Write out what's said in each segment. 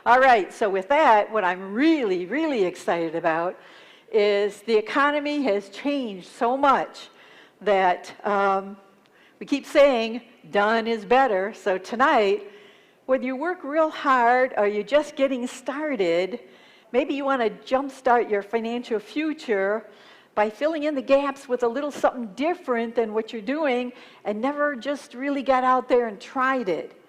All right, so with that, what I'm really, really excited about is the economy has changed so much that we keep saying done is better. So tonight, whether you work real hard or you're just getting started, maybe you want to jumpstart your financial future by filling in the gaps with a little something different than what you're doing and never just really got out there and tried it.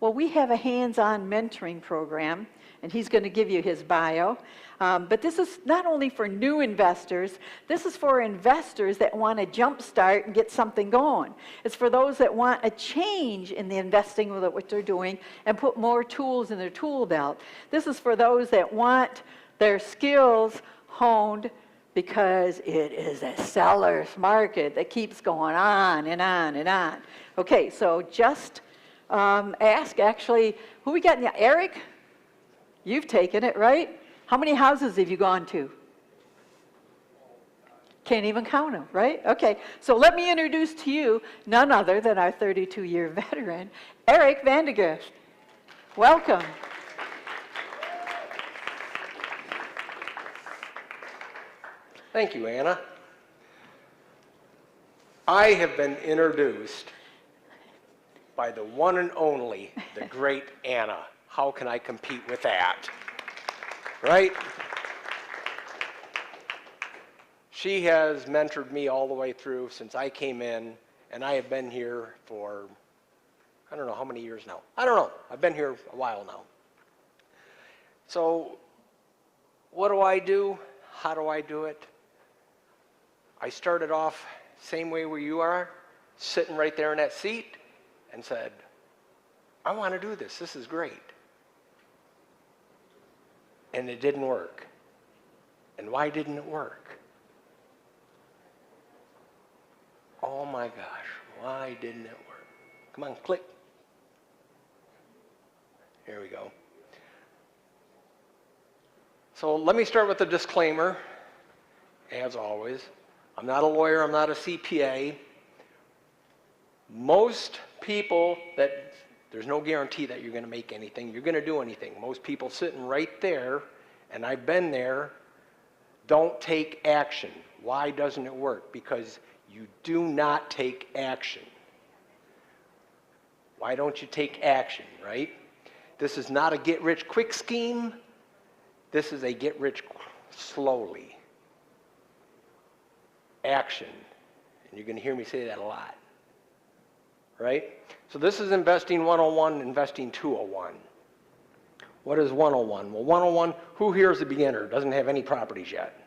Well, we have a hands-on mentoring program, and he's going to give you his bio. But this is not only for new investors, this is for investors that want to jumpstart and get something going. It's for those that want a change in the investing with what they're doing and put more tools in their tool belt. This is for those that want their skills honed because it is a seller's market that keeps going on and on and on. Okay, so just ask actually, who we got in the, Eric? You've taken it, right? How many houses have you gone to? Can't even count them, right? Okay, so let me introduce to you none other than our 32-year veteran, Eric Vandegrift. Welcome. Thank you, Anna. I have been introduced by the one and only, the great Anna. How can I compete with that? Right? She has mentored me all the way through since I came in, and I have been here for, I don't know how many years now. I don't know. I've been here a while now. So what do I do? How do I do it? I started off same way where you are, sitting right there in that seat, and said, I want to do this. This is great. And it didn't work. And why didn't it work? Oh my gosh, why didn't it work? Come on, click. Here we go. So let me start with a disclaimer, as always. I'm not a lawyer, I'm not a CPA. Most people that, there's no guarantee that you're going to make anything, you're going to do anything. Most people sitting right there, and I've been there, don't take action. Why doesn't it work? Because you do not take action. Why don't you take action, right? This is not a get-rich-quick scheme. This is a get-rich-slowly. Action. And you're going to hear me say that a lot. Right? So this is Investing 101, Investing 201. What is 101? Well, 101, who here is a beginner, doesn't have any properties yet?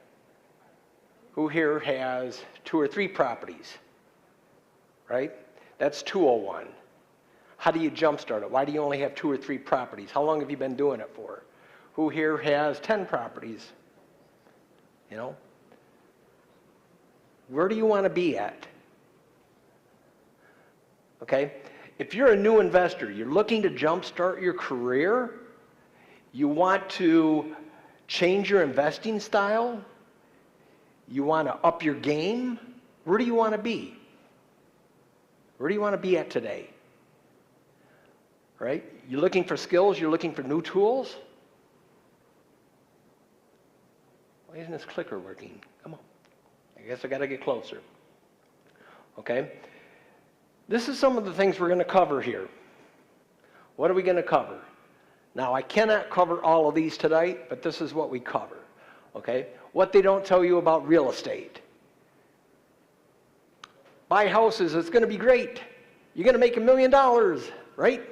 Who here has 2 or 3 properties? Right? That's 201. How do you jumpstart it? Why do you only have 2 or 3 properties? How long have you been doing it for? Who here has 10 properties? You know? Where do you want to be at? Okay? If you're a new investor, you're looking to jumpstart your career, you want to change your investing style, you want to up your game, where do you want to be? Where do you want to be at today? Right? You're looking for skills, you're looking for new tools? Why isn't this clicker working? Come on. I guess I got to get closer. Okay? This is some of the things we're going to cover here. What are we going to cover? Now, I cannot cover all of these tonight, but this is what we cover. Okay? What they don't tell you about real estate. Buy houses, it's going to be great. You're going to make $1 million, right?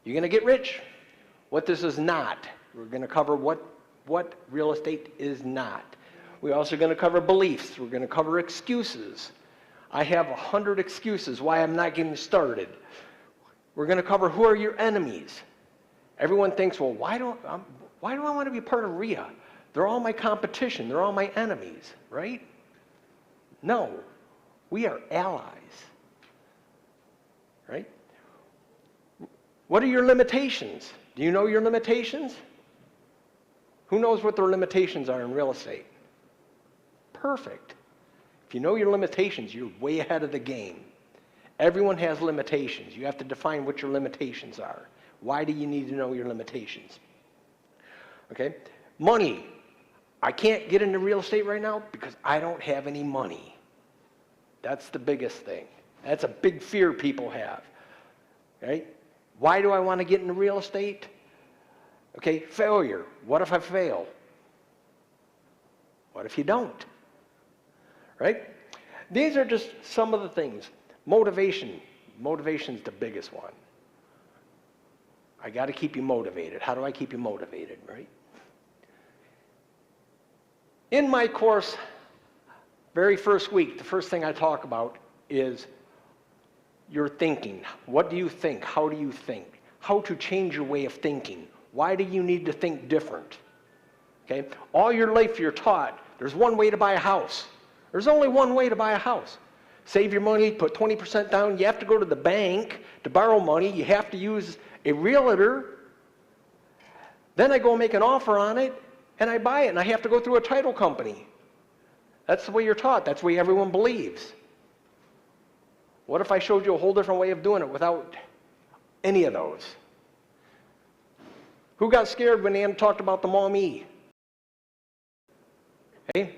You're going to get rich. What this is not. We're going to cover what real estate is not. We're also going to cover beliefs. We're going to cover excuses. I have 100 excuses why I'm not getting started. We're going to cover who are your enemies. Everyone thinks, well, why do I want to be part of RIA? They're all my competition. They're all my enemies, right? No, we are allies, right? What are your limitations? Do you know your limitations? Who knows what their limitations are in real estate? Perfect. If you know your limitations, you're way ahead of the game. Everyone has limitations. You have to define what your limitations are. Why do you need to know your limitations? Okay? Money. I can't get into real estate right now because I don't have any money. That's the biggest thing. That's a big fear people have. Right? Why do I want to get into real estate? Okay, failure. What if I fail? What if you don't? Right? These are just some of the things. Motivation. Motivation's the biggest one. I got to keep you motivated. How do I keep you motivated, right? In my course, very first week, the first thing I talk about is your thinking. What do you think? How do you think? How to change your way of thinking. Why do you need to think different? Okay? All your life you're taught there's one way to buy a house. There's only one way to buy a house. Save your money, put 20% down. You have to go to the bank to borrow money. You have to use a realtor. Then I go make an offer on it, and I buy it, and I have to go through a title company. That's the way you're taught. That's the way everyone believes. What if I showed you a whole different way of doing it without any of those? Who got scared when Ann talked about the mommy? Hey,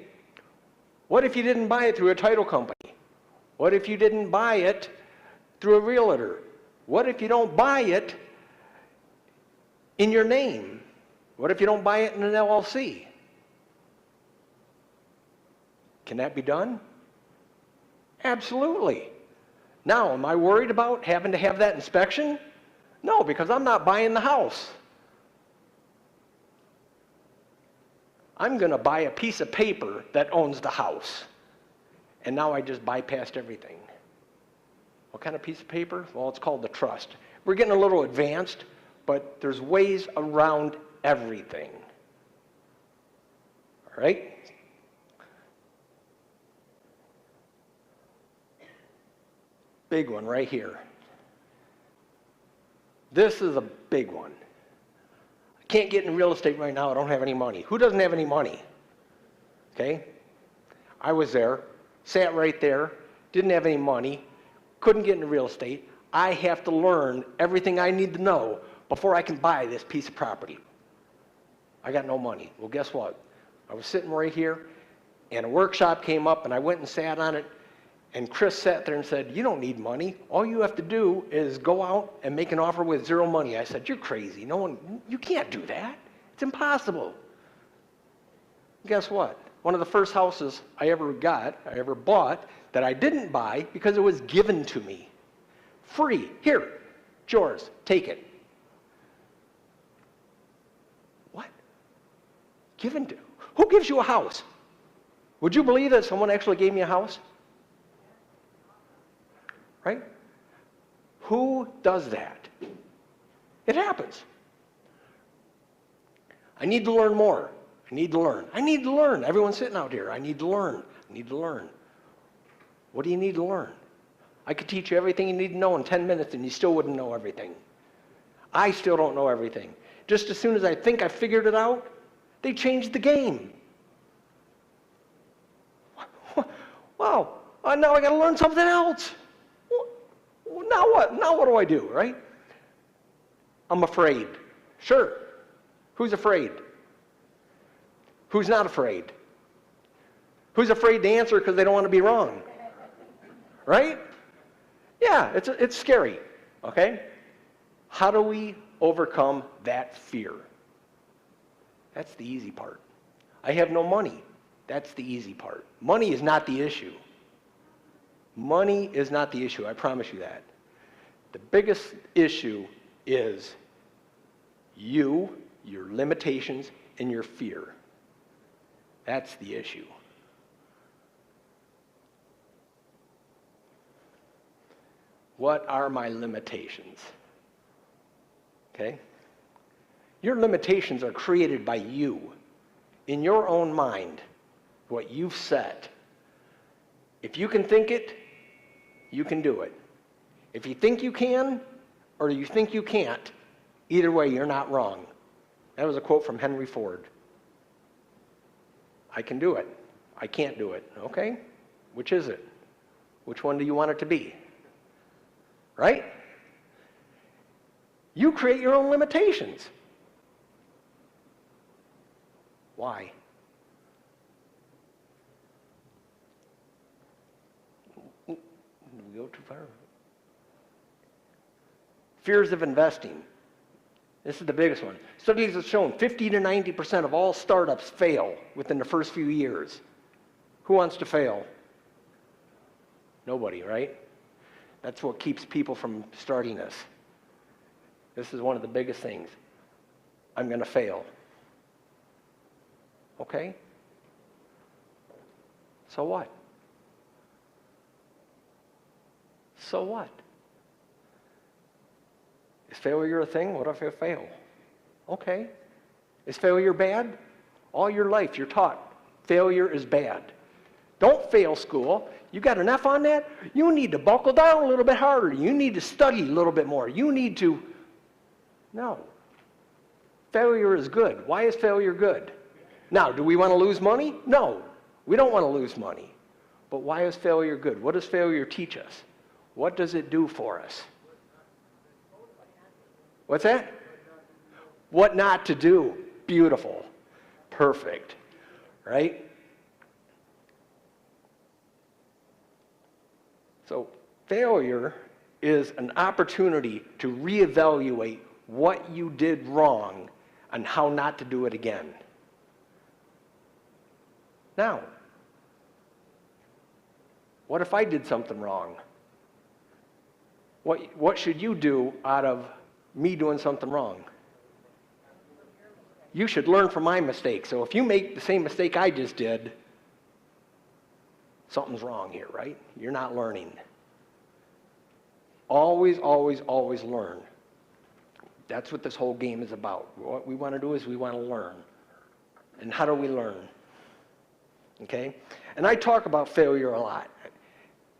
what if you didn't buy it through a title company? What if you didn't buy it through a realtor? What if you don't buy it in your name? What if you don't buy it in an LLC? Can that be done? Absolutely. Now, am I worried about having to have that inspection? No, because I'm not buying the house. I'm going to buy a piece of paper that owns the house. And now I just bypassed everything. What kind of piece of paper? Well, it's called the trust. We're getting a little advanced, but there's ways around everything. All right? Big one right here. This is a big one. I can't get in real estate right now. I don't have any money. Who doesn't have any money? Okay? I was there, sat right there, didn't have any money, couldn't get into real estate. I have to learn everything I need to know before I can buy this piece of property. I got no money. Well, guess what? I was sitting right here, and a workshop came up, and I went and sat on it, and Chris sat there and said, you don't need money. All you have to do is go out and make an offer with zero money. I said, you're crazy. You can't do that. It's impossible. Guess what? One of the first houses I ever bought, that I didn't buy because it was given to me. Free. Here, it's yours. Take it. What? Given to? Who gives you a house? Would you believe that someone actually gave me a house? Right? Who does that? It happens. I need to learn more. I need to learn. I need to learn. Everyone's sitting out here. I need to learn. I need to learn. What do you need to learn? I could teach you everything you need to know in 10 minutes and you still wouldn't know everything. I still don't know everything. Just as soon as I think I figured it out, they changed the game. Wow, now I got to learn something else. Now what? Now what do I do, right? I'm afraid. Sure. Who's afraid? Who's not afraid? Who's afraid to answer because they don't want to be wrong? Right? Yeah, it's scary, okay? How do we overcome that fear? That's the easy part. I have no money. That's the easy part. Money is not the issue. Money is not the issue, I promise you that. The biggest issue is you, your limitations, and your fear. That's the issue. What are my limitations? Okay? Your limitations are created by you, in your own mind, what you've set. If you can think it, you can do it. If you think you can, or you think you can't, either way, you're not wrong. That was a quote from Henry Ford. I can do it. I can't do it. Okay? Which is it? Which one do you want it to be? Right? You create your own limitations. Why? Did we go too far? Fears of investing. This is the biggest one. Studies have shown 50 to 90% of all startups fail within the first few years. Who wants to fail? Nobody, right? That's what keeps people from starting this. This is one of the biggest things. I'm going to fail. Okay? So what? So what? Is failure a thing? What if I fail? Okay. Is failure bad? All your life you're taught failure is bad. Don't fail school. You got an F on that? You need to buckle down a little bit harder. You need to study a little bit more. You need to... No. Failure is good. Why is failure good? Now, do we want to lose money? No. We don't want to lose money. But why is failure good? What does failure teach us? What does it do for us? What's that? What not to do. Beautiful. Perfect. Right? So failure is an opportunity to reevaluate what you did wrong and how not to do it again. Now, what if I did something wrong? What should you do out of me doing something wrong? You should learn from my mistake. So if you make the same mistake I just did, something's wrong here, right? You're not learning. Always, always, always learn. That's what this whole game is about. What we want to do is we want to learn. And how do we learn? Okay? And I talk about failure a lot.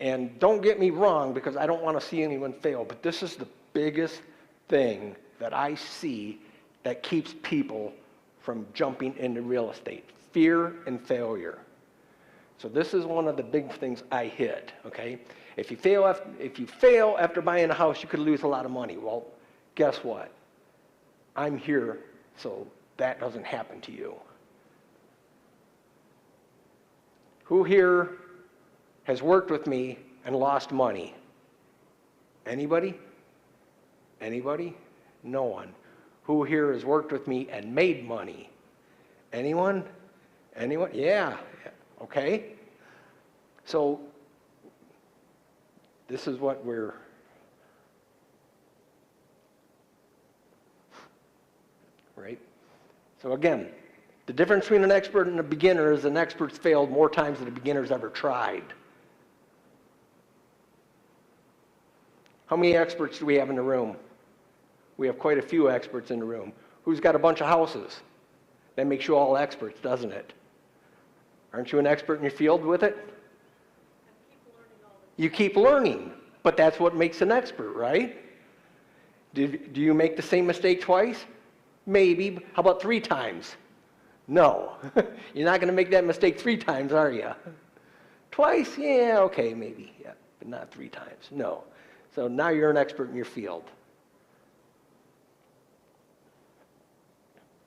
And don't get me wrong, because I don't want to see anyone fail, but this is the biggest thing that I see that keeps people from jumping into real estate. Fear and failure. So this is one of the big things I hit, okay? If you fail after buying a house, you could lose a lot of money. Well, guess what? I'm here so that doesn't happen to you. Who here has worked with me and lost money? Anybody? Anybody? No one. Who here has worked with me and made money? Anyone? Anyone? Yeah. Okay. So this is what we're... Right? So again, the difference between an expert and a beginner is an expert's failed more times than a beginner's ever tried. How many experts do we have in the room? We have quite a few experts in the room. Who's got a bunch of houses? That makes you all experts, doesn't it? Aren't you an expert in your field with it? You keep learning, but that's what makes an expert, right? Do you make the same mistake twice? Maybe. How about 3 times? No. You're not going to make that mistake 3 times, are you? Twice? Yeah, okay, maybe. Yeah, but not 3 times. No. So now you're an expert in your field.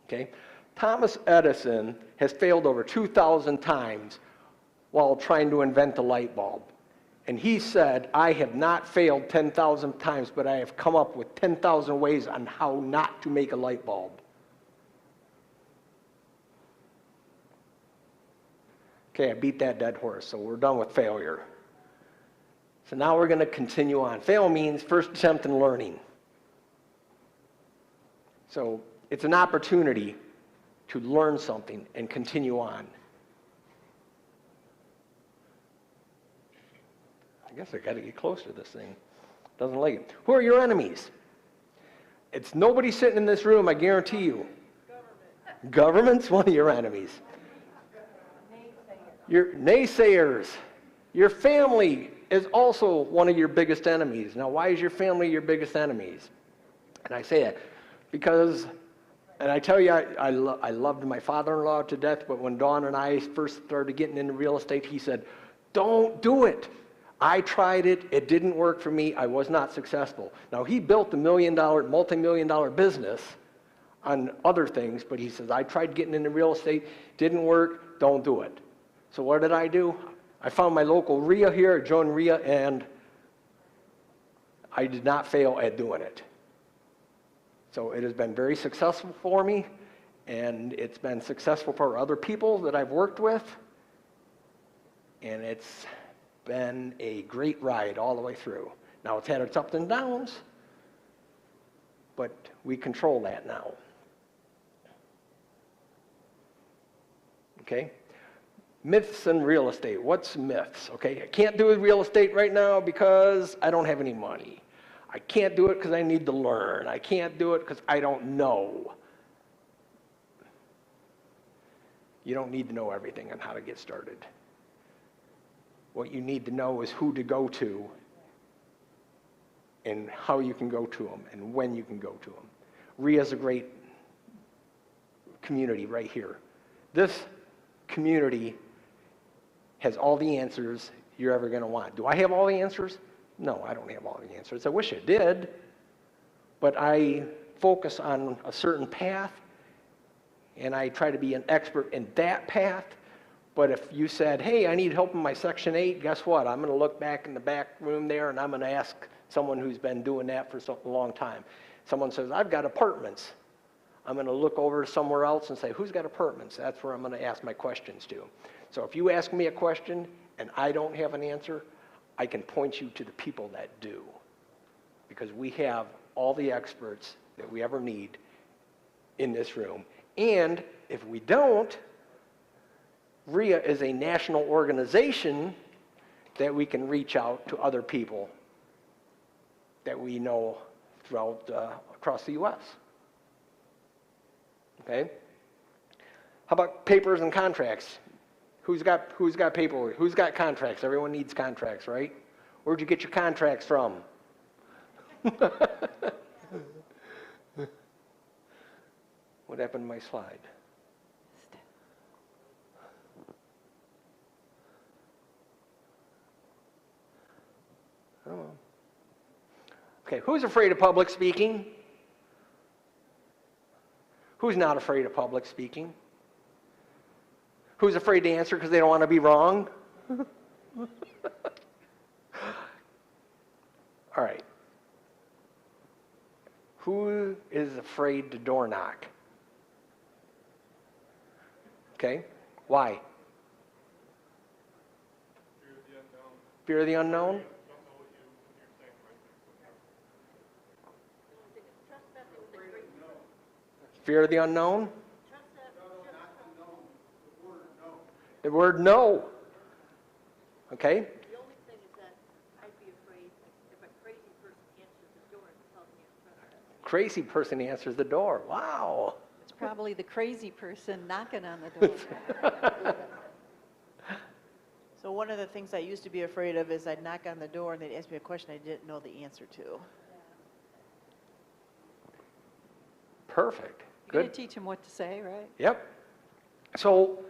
Okay? Thomas Edison has failed over 2,000 times while trying to invent the light bulb. And he said, I have not failed 10,000 times, but I have come up with 10,000 ways on how not to make a light bulb. Okay, I beat that dead horse, so we're done with failure. So now we're going to continue on. Fail means first attempt in learning. So it's an opportunity to learn something and continue on. I guess I got to get close to this thing. Doesn't like it. Who are your enemies? It's nobody sitting in this room, I guarantee you. Government's one of your enemies. Your naysayers. Your family is also one of your biggest enemies. Now, why is your family your biggest enemies? And I say that because, and I tell you, I loved my father-in-law to death, but when Dawn and I first started getting into real estate, he said, don't do it. I tried it. It didn't work for me. I was not successful. Now, he built a multi-million-dollar business on other things, but he says, I tried getting into real estate. Didn't work. Don't do it. So what did I do? I found my local RIA here, joined RIA, and I did not fail at doing it. So it has been very successful for me, and it's been successful for other people that I've worked with, and it's been a great ride all the way through. Now, it's had its ups and downs, but we control that now. Okay? Myths in real estate. What's myths? Okay, I can't do real estate right now because I don't have any money. I can't do it because I need to learn. I can't do it because I don't know. You don't need to know everything on how to get started. What you need to know is who to go to and how you can go to them and when you can go to them. RIA is a great community right here. This community has all the answers you're ever going to want. Do I have all the answers? No, I don't have all the answers. I wish I did, but I focus on a certain path, and I try to be an expert in that path. But if you said, hey, I need help in my Section 8, guess what? I'm going to look back in the back room there, and I'm going to ask someone who's been doing that for a long time. Someone says, I've got apartments. I'm going to look over somewhere else and say, who's got apartments? That's where I'm going to ask my questions to. So if you ask me a question and I don't have an answer, I can point you to the people that do. Because we have all the experts that we ever need in this room. And if we don't, RIA is a national organization that we can reach out to other people that we know throughout across the U.S. Okay? How about papers and contracts? Who's got paperwork? Who's got contracts? Everyone needs contracts, right? Where'd you get your contracts from? What happened to my slide? Oh. Okay, who's afraid of public speaking? Who's not afraid of public speaking? Who's afraid to answer because they don't want to be wrong? All right. Who is afraid to door knock? Okay. Why? Fear of the unknown? Fear of the unknown? The word no. Okay? The only thing is that I'd be afraid if a crazy person answers the door and tells me to trust them. Crazy person answers the door. Wow. It's probably the crazy person knocking on the door. So one of the things I used to be afraid of is I'd knock on the door and they'd ask me a question I didn't know the answer to. Perfect. You're going Good. to teach them what to say, right? Yep. So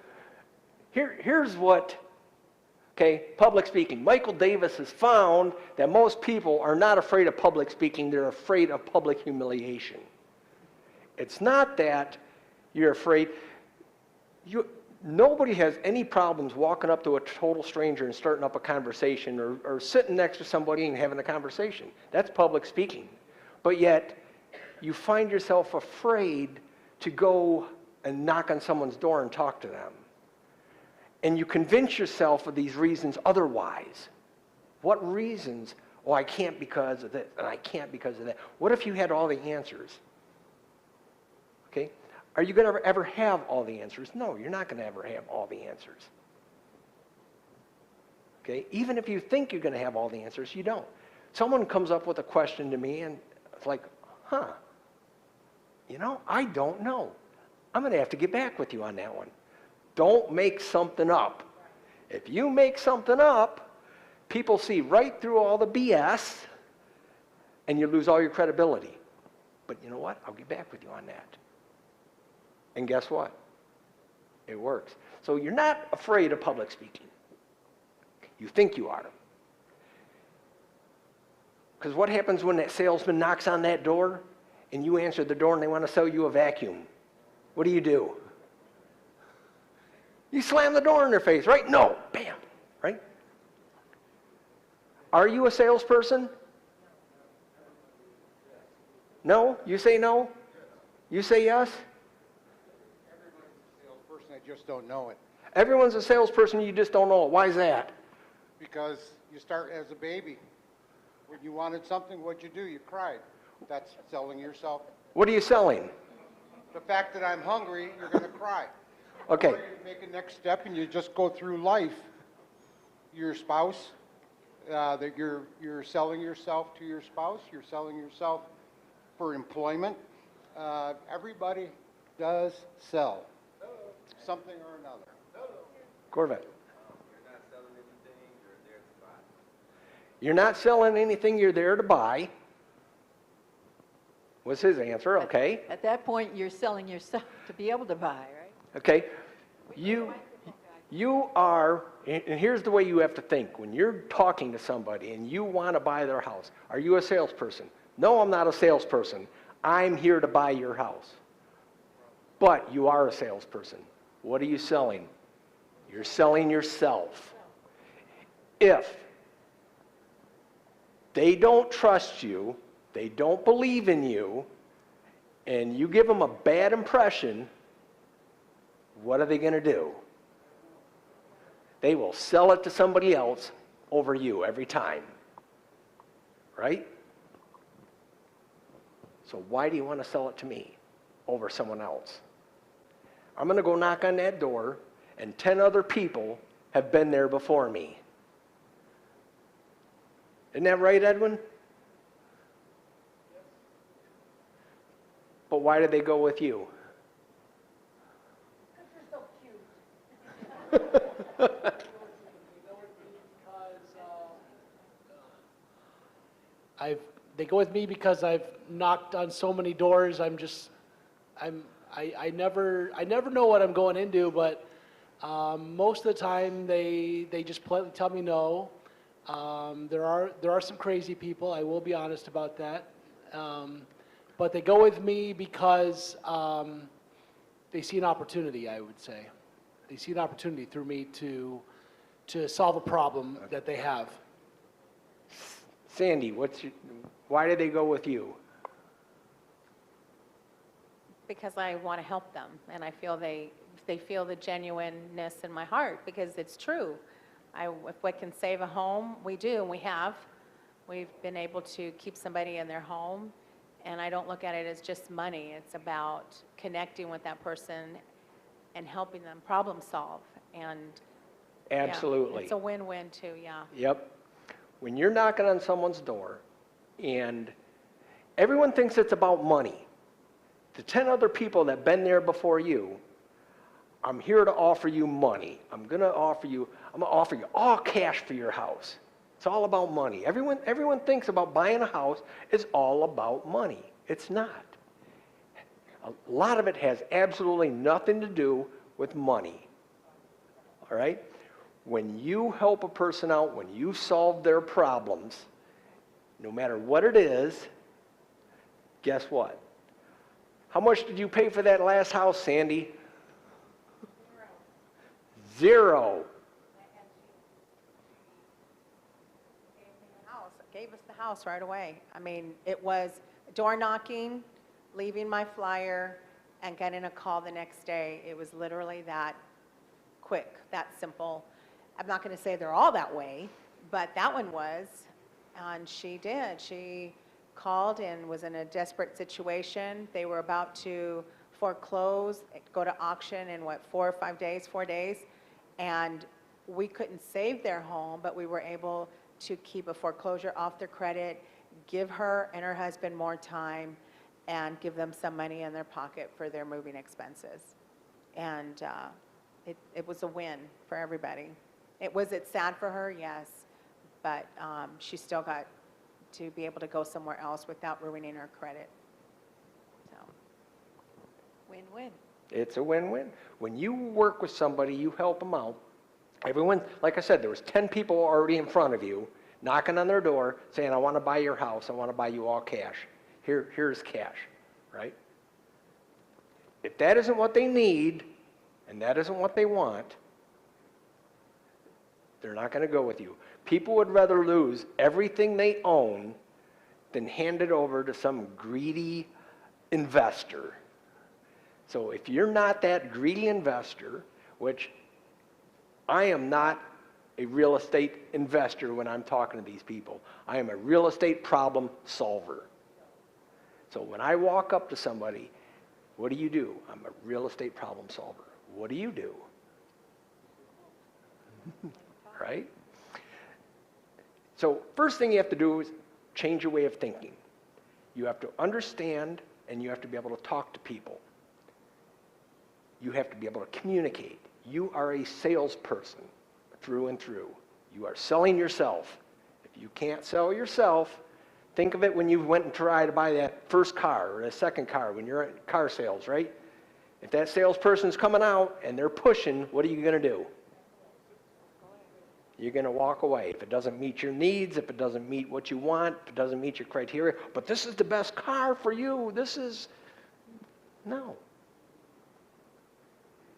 here's what, okay, public speaking. Michael Davis has found that most people are not afraid of public speaking, they're afraid of public humiliation. It's not that you're afraid. Nobody has any problems walking up to a total stranger and starting up a conversation or sitting next to somebody and having a conversation. That's public speaking. But yet, you find yourself afraid to go and knock on someone's door and talk to them. And you convince yourself of these reasons otherwise. What reasons? Oh, I can't because of this, and I can't because of that. What if you had all the answers? Okay? Are you going to ever have all the answers? No, you're not going to ever have all the answers. Okay? Even if you think you're going to have all the answers, you don't. Someone comes up with a question to me, and it's like, I don't know. I'm going to have to get back with you on that one. Don't make something up. If you make something up, people see right through all the BS, and you lose all your credibility. But you know what? I'll get back with you on that. And guess what? It works. So you're not afraid of public speaking. You think you are. Because what happens when that salesman knocks on that door and you answer the door and they want to sell you a vacuum? What do? You slam the door in their face, right? No, bam, right? Are you a salesperson? No? You say no? You say yes? Everyone's a salesperson, I just don't know it. Everyone's a salesperson, you just don't know it. Why is that? Because you start as a baby. When you wanted something, what'd you do? You cried. That's selling yourself. What are you selling? The fact that I'm hungry, you're going to cry. Okay. Or you make a next step and you just go through life. Your spouse, that you're selling yourself to your spouse. You're selling yourself for employment. Everybody does sell something or another. Corvette. You're not selling anything, you're there to buy. Was his answer, okay. At that point, you're selling yourself to be able to buy, right? Okay. You are, and here's the way you have to think. When you're talking to somebody and you want to buy their house, are you a salesperson? No, I'm not a salesperson. I'm here to buy your house. But you are a salesperson. What are you selling? You're selling yourself. If they don't trust you, they don't believe in you, and you give them a bad impression, what are they going to do? They will sell it to somebody else over you every time. Right? So why do you want to sell it to me over someone else? I'm going to go knock on that door, and 10 other people have been there before me. Isn't that right, Edwin? But why did they go with you? They go with me because I've knocked on so many doors. I never know what I'm going into, but most of the time they just politely tell me no. There are some crazy people. I will be honest about that. But they go with me because they see an opportunity, I would say. They see an opportunity through me to solve a problem that they have. Sandy, why did they go with you? Because I want to help them, and I feel they feel the genuineness in my heart, because it's true. If we can save a home, we do, and we have. We've been able to keep somebody in their home, and I don't look at it as just money. It's about connecting with that person and helping them problem solve, and yeah, Absolutely. it's a win-win too, yeah. Yep. When you're knocking on someone's door and everyone thinks it's about money, the 10 other people that have been there before you, I'm here to offer you money. I'm going to offer you all cash for your house. It's all about money. Everyone thinks about buying a house is all about money. It's not. A lot of it has absolutely nothing to do with money. All right? When you help a person out, when you solve their problems, no matter what it is, guess what? How much did you pay for that last house, Sandy? Zero. Gave us the house right away. I mean, it was door knocking, leaving my flyer, and getting a call the next day. It was literally that quick, that simple. I'm not going to say they're all that way, but that one was, and she did. She called and was in a desperate situation. They were about to foreclose, go to auction in 4 days, and we couldn't save their home, but we were able to keep a foreclosure off their credit, give her and her husband more time, and give them some money in their pocket for their moving expenses. And it was a win for everybody. Was it sad for her? Yes, but she still got to be able to go somewhere else without ruining her credit. So, win-win. It's a win-win. When you work with somebody, you help them out. Everyone, like I said, there was 10 people already in front of you. knocking on their door saying, I want to buy your house, I want to buy you all cash. Here's cash, right? If that isn't what they need, and that isn't what they want, they're not going to go with you. People would rather lose everything they own than hand it over to some greedy investor. So if you're not that greedy investor, which I am not a real estate investor when I'm talking to these people, I am a real estate problem solver. So when I walk up to somebody, what do you do? I'm a real estate problem solver. What do you do? Right? So first thing you have to do is change your way of thinking. You have to understand and you have to be able to talk to people. You have to be able to communicate. You are a salesperson through and through. You are selling yourself. If you can't sell yourself, think of it when you went and tried to buy that first car or the second car when you're at car sales, right? If that salesperson's coming out and they're pushing, what are you going to do? You're going to walk away. If it doesn't meet your needs, if it doesn't meet what you want, if it doesn't meet your criteria, but this is the best car for you, this is, no.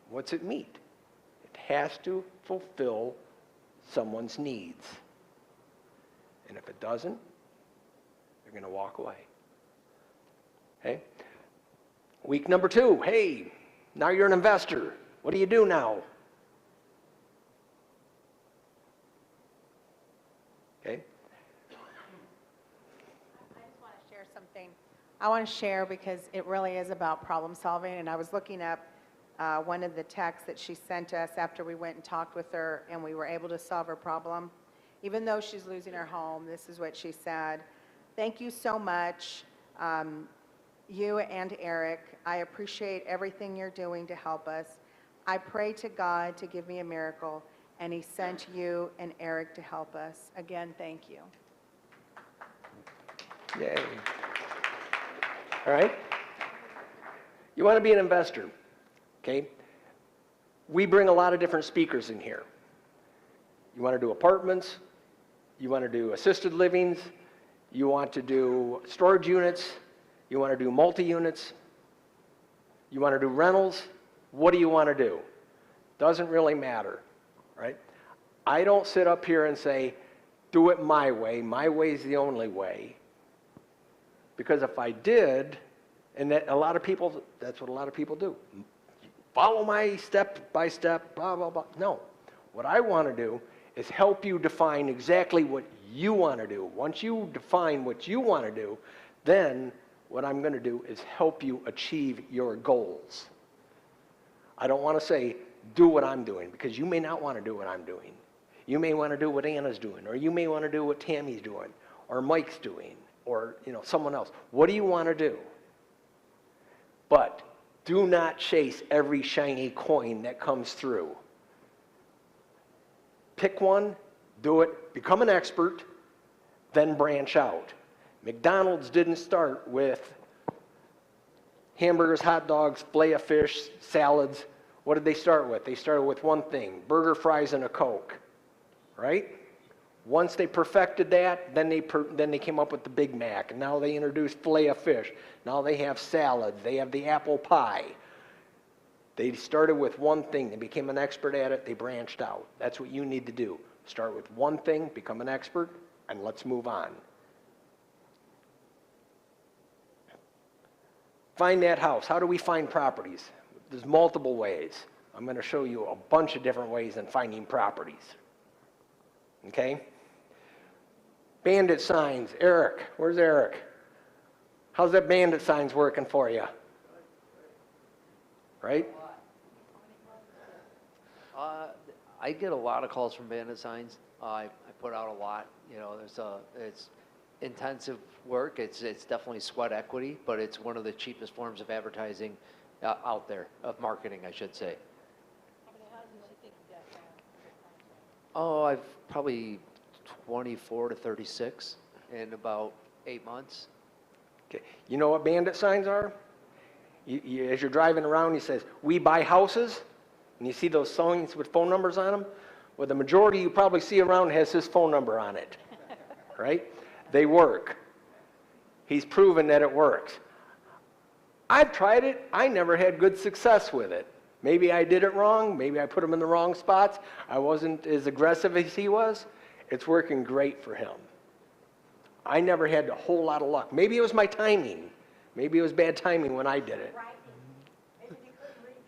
What's it meet? It has to fulfill someone's needs. And if it doesn't, you're going to walk away. Okay? Week number 2, hey, now you're an investor. What do you do now? Okay? I just want to share something. I want to share because it really is about problem solving, and I was looking up one of the texts that she sent us after we went and talked with her and we were able to solve her problem. Even though she's losing her home, this is what she said. Thank you so much, you and Eric. I appreciate everything you're doing to help us. I pray to God to give me a miracle, and he sent you and Eric to help us. Again, thank you. Yay. All right? You want to be an investor, okay? We bring a lot of different speakers in here. You want to do apartments, you want to do assisted livings, you want to do storage units, you want to do multi-units, you want to do rentals. What do you want to do? Doesn't really matter, right? I don't sit up here and say, do it my way's the only way. Because if I did, and that a lot of people, that's what a lot of people do. Follow my step by step, blah, blah, blah. No. What I want to do is help you define exactly what you want to do. Once you define what you want to do, then what I'm going to do is help you achieve your goals. I don't want to say, do what I'm doing, because you may not want to do what I'm doing. You may want to do what Anna's doing, or you may want to do what Tammy's doing, or Mike's doing, or someone else. What do you want to do? But do not chase every shiny coin that comes through. Pick one, do it, become an expert, then branch out. McDonald's didn't start with hamburgers, hot dogs, filet of fish, salads. What did they start with? They started with one thing, burger, fries, and a Coke, right? Once they perfected that, then they came up with the Big Mac, and now they introduced filet of fish. Now they have salads, they have the apple pie. They started with one thing, they became an expert at it, they branched out. That's what you need to do. Start with one thing, become an expert, and let's move on. Find that house. How do we find properties? There's multiple ways. I'm going to show you a bunch of different ways in finding properties. Okay? Bandit signs. Eric, where's Eric? How's that bandit signs working for you? Right? I get a lot of calls from bandit signs. I put out a lot. It's intensive work. It's definitely sweat equity, but it's one of the cheapest forms of advertising out there, of marketing, I should say. How many houses do you think you got? Oh, I've probably 24 to 36 in about 8 months. Okay. You know what bandit signs are? As you're driving around, he says, "We buy houses," and you see those signs with phone numbers on them. Well, the majority you probably see around has his phone number on it, right? They work. He's proven that it works. I've tried it. I never had good success with it. Maybe I did it wrong. Maybe I put him in the wrong spots. I wasn't as aggressive as he was. It's working great for him. I never had a whole lot of luck. Maybe it was my timing. Maybe it was bad timing when I did it.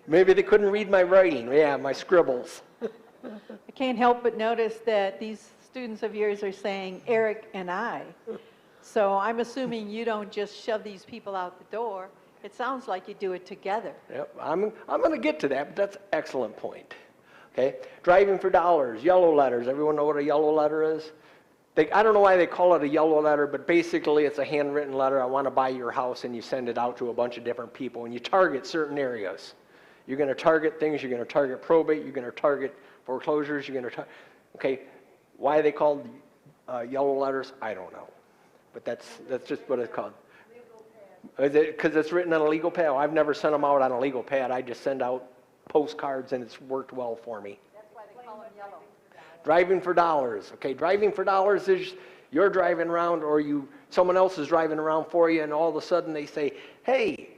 Maybe they couldn't read my writing. Yeah, my scribbles. I can't help but notice that these students of yours are saying Eric and I. So I'm assuming you don't just shove these people out the door. It sounds like you do it together. Yep, I'm going to get to that, but that's an excellent point. Okay, driving for dollars, yellow letters. Everyone know what a yellow letter is? I don't know why they call it a yellow letter, but basically it's a handwritten letter. I want to buy your house, and you send it out to a bunch of different people, and you target certain areas. You're going to target things. You're going to target probate. You're going to target foreclosures. You're going to okay, why they called yellow letters? I don't know, but that's just what it's called. Is it because it's written on a legal pad? I've never sent them out on a legal pad. I just send out postcards, and it's worked well for me. That's why they call them yellow. Driving for dollars. Okay, driving for dollars is you're driving around, or someone else is driving around for you, and all of a sudden they say, hey,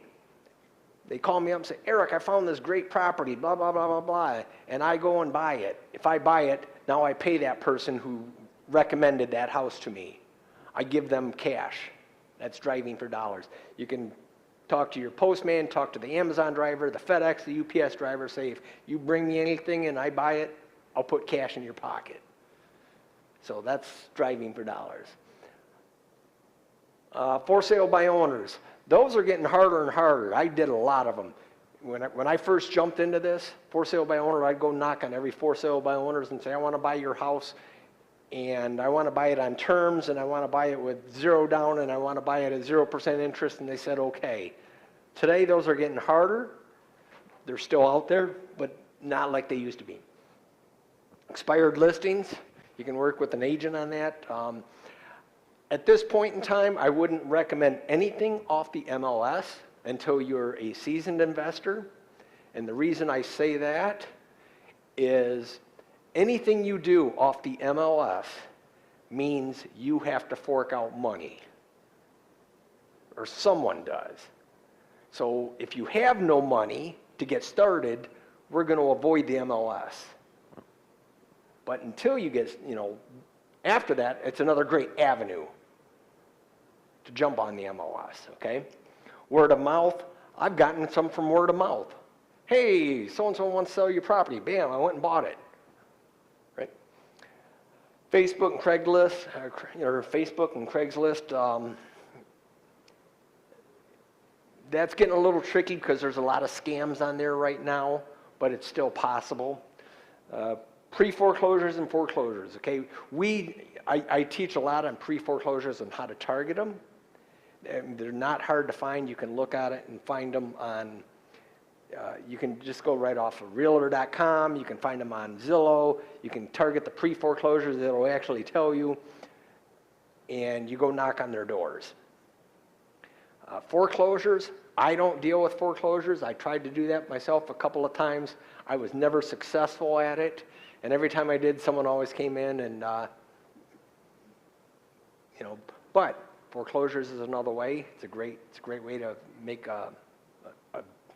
they call me up and say, Eric, I found this great property, blah, blah, blah, blah, blah, and I go and buy it. If I buy it, now I pay that person who recommended that house to me. I give them cash. That's driving for dollars. You can talk to your postman, talk to the Amazon driver, the FedEx, the UPS driver, say, if you bring me anything and I buy it, I'll put cash in your pocket. So that's driving for dollars. For sale by owners. Those are getting harder and harder. I did a lot of them. When I first jumped into this, for sale by owner, I'd go knock on every for sale by owners and say, I want to buy your house, and I want to buy it on terms, and I want to buy it with zero down, and I want to buy it at 0% interest, and they said, okay. Today, those are getting harder. They're still out there, but not like they used to be. Expired listings, you can work with an agent on that. At this point in time, I wouldn't recommend anything off the MLS until you're a seasoned investor. And the reason I say that is anything you do off the MLS means you have to fork out money, or someone does. So if you have no money to get started, we're going to avoid the MLS. But until you get, after that, it's another great avenue to jump on the MLS, okay? Word of mouth, I've gotten some from word of mouth. Hey, so-and-so wants to sell your property. Bam, I went and bought it, right? Facebook and Craigslist, that's getting a little tricky because there's a lot of scams on there right now, but it's still possible. Pre-foreclosures and foreclosures, okay? I teach a lot on pre-foreclosures and how to target them. And they're not hard to find. You can look at it and find them on, you can just go right off of Realtor.com. You can find them on Zillow. You can target the pre-foreclosures. It'll actually tell you. And you go knock on their doors. Foreclosures, I don't deal with foreclosures. I tried to do that myself a couple of times. I was never successful at it. And every time I did, someone always came in and, but foreclosures is another way. It's a great way to make a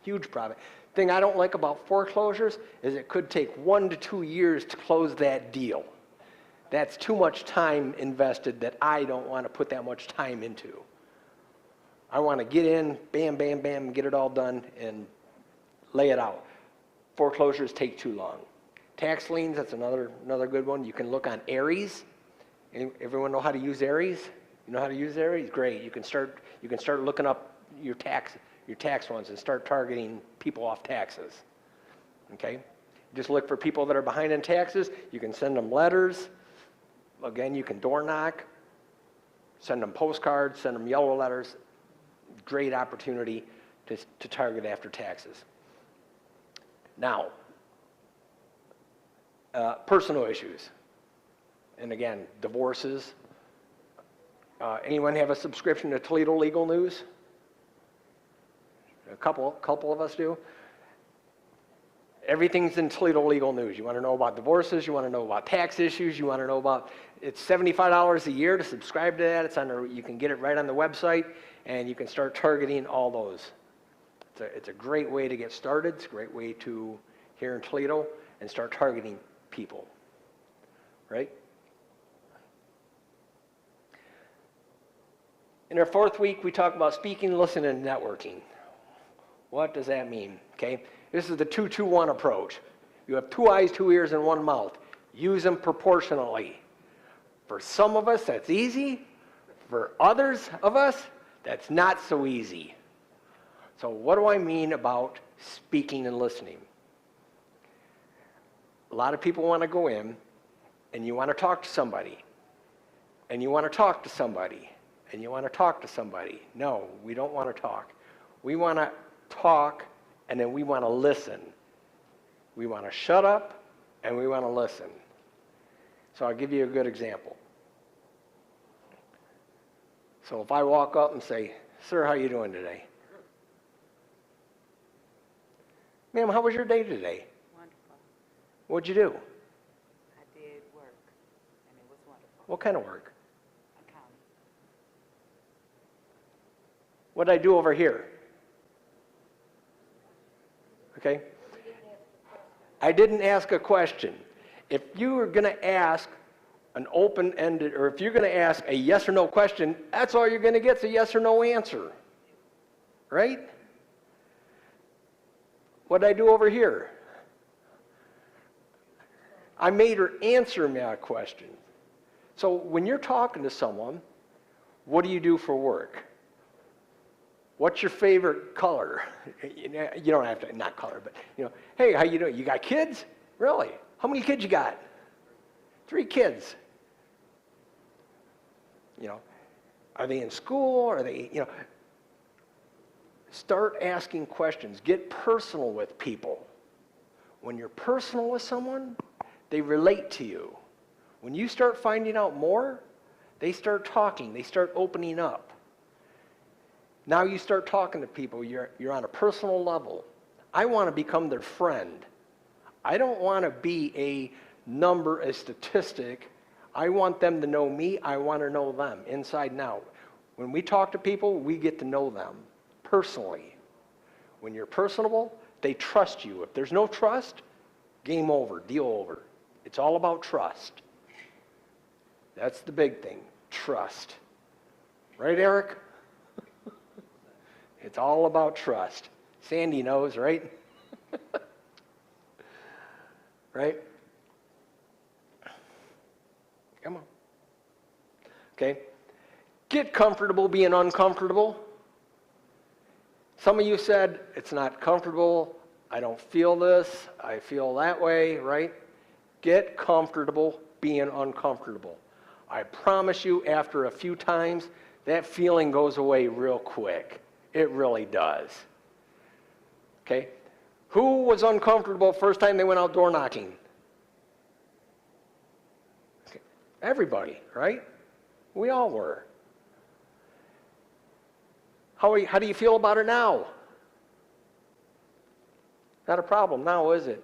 huge profit. Thing I don't like about foreclosures is it could take 1 to 2 years to close that deal. That's too much time invested that I don't want to put that much time into. I want to get in, bam, bam, bam, get it all done and lay it out. Foreclosures take too long. Tax liens, that's another good one. You can look on Aries. Everyone know how to use Aries? You know how to use Aries? Great. You can start looking up your tax ones and start targeting people off taxes. Okay? Just look for people that are behind in taxes. You can send them letters. Again, you can door knock, send them postcards, send them yellow letters. Great opportunity to target after taxes. Now, personal issues. And again, divorces. Anyone have a subscription to Toledo Legal News? A couple of us do. Everything's in Toledo Legal News. You want to know about divorces, you want to know about tax issues, you want to know about, it's $75 a year to subscribe to that. It's on the, you can get it right on the website, and you can start targeting all those. It's a great way to get started. It's a great way to, here in Toledo, and start targeting people, right? In our fourth week, we talk about speaking, listening, and networking. What does that mean? Okay, this is the 2-2-1 approach. You have 2 eyes, 2 ears, and 1 mouth. Use them proportionally. For some of us, that's easy. For others of us, that's not so easy. So what do I mean about speaking and listening? A lot of people want to go in, and you want to talk to somebody, and you want to talk to somebody, and you want to talk to somebody. No, we don't want to talk. We want to talk, and then we want to listen. We want to shut up, and we want to listen. So I'll give you a good example. So if I walk up and say, "Sir, how you doing today?" "Ma'am, how was your day today?" Wonderful. "What'd you do?" I did work, and it was wonderful. "What kind of work?" Accounting. "What'd I do over here?" Okay? I didn't ask a question. If you were going to ask an open-ended, or if you're going to ask a yes or no question, that's all you're going to get is a yes or no answer. Right? What'd I do over here? I made her answer me a question. So when you're talking to someone, what do you do for work? What's your favorite color? You don't have to, not color, but, hey, how you doing? You got kids? Really? How many kids you got? 3 kids. Are they in school? Are they, start asking questions. Get personal with people. When you're personal with someone, they relate to you. When you start finding out more, they start talking. They start opening up. Now you start talking to people. You're on a personal level. I want to become their friend. I don't want to be a number, a statistic. I want them to know me. I want to know them inside and out. When we talk to people, we get to know them personally. When you're personable, they trust you. If there's no trust, game over, deal over. It's all about trust. That's the big thing, trust. Right, Eric? It's all about trust. Sandy knows, right? Right? Come on. Okay. Get comfortable being uncomfortable. Some of you said, it's not comfortable, I don't feel this, I feel that way, right? Get comfortable being uncomfortable. I promise you, after a few times, that feeling goes away real quick. It really does. Okay? Who was uncomfortable first time they went out door knocking? Okay. Everybody, right? We all were. How do you feel about it now? Not a problem now, is it?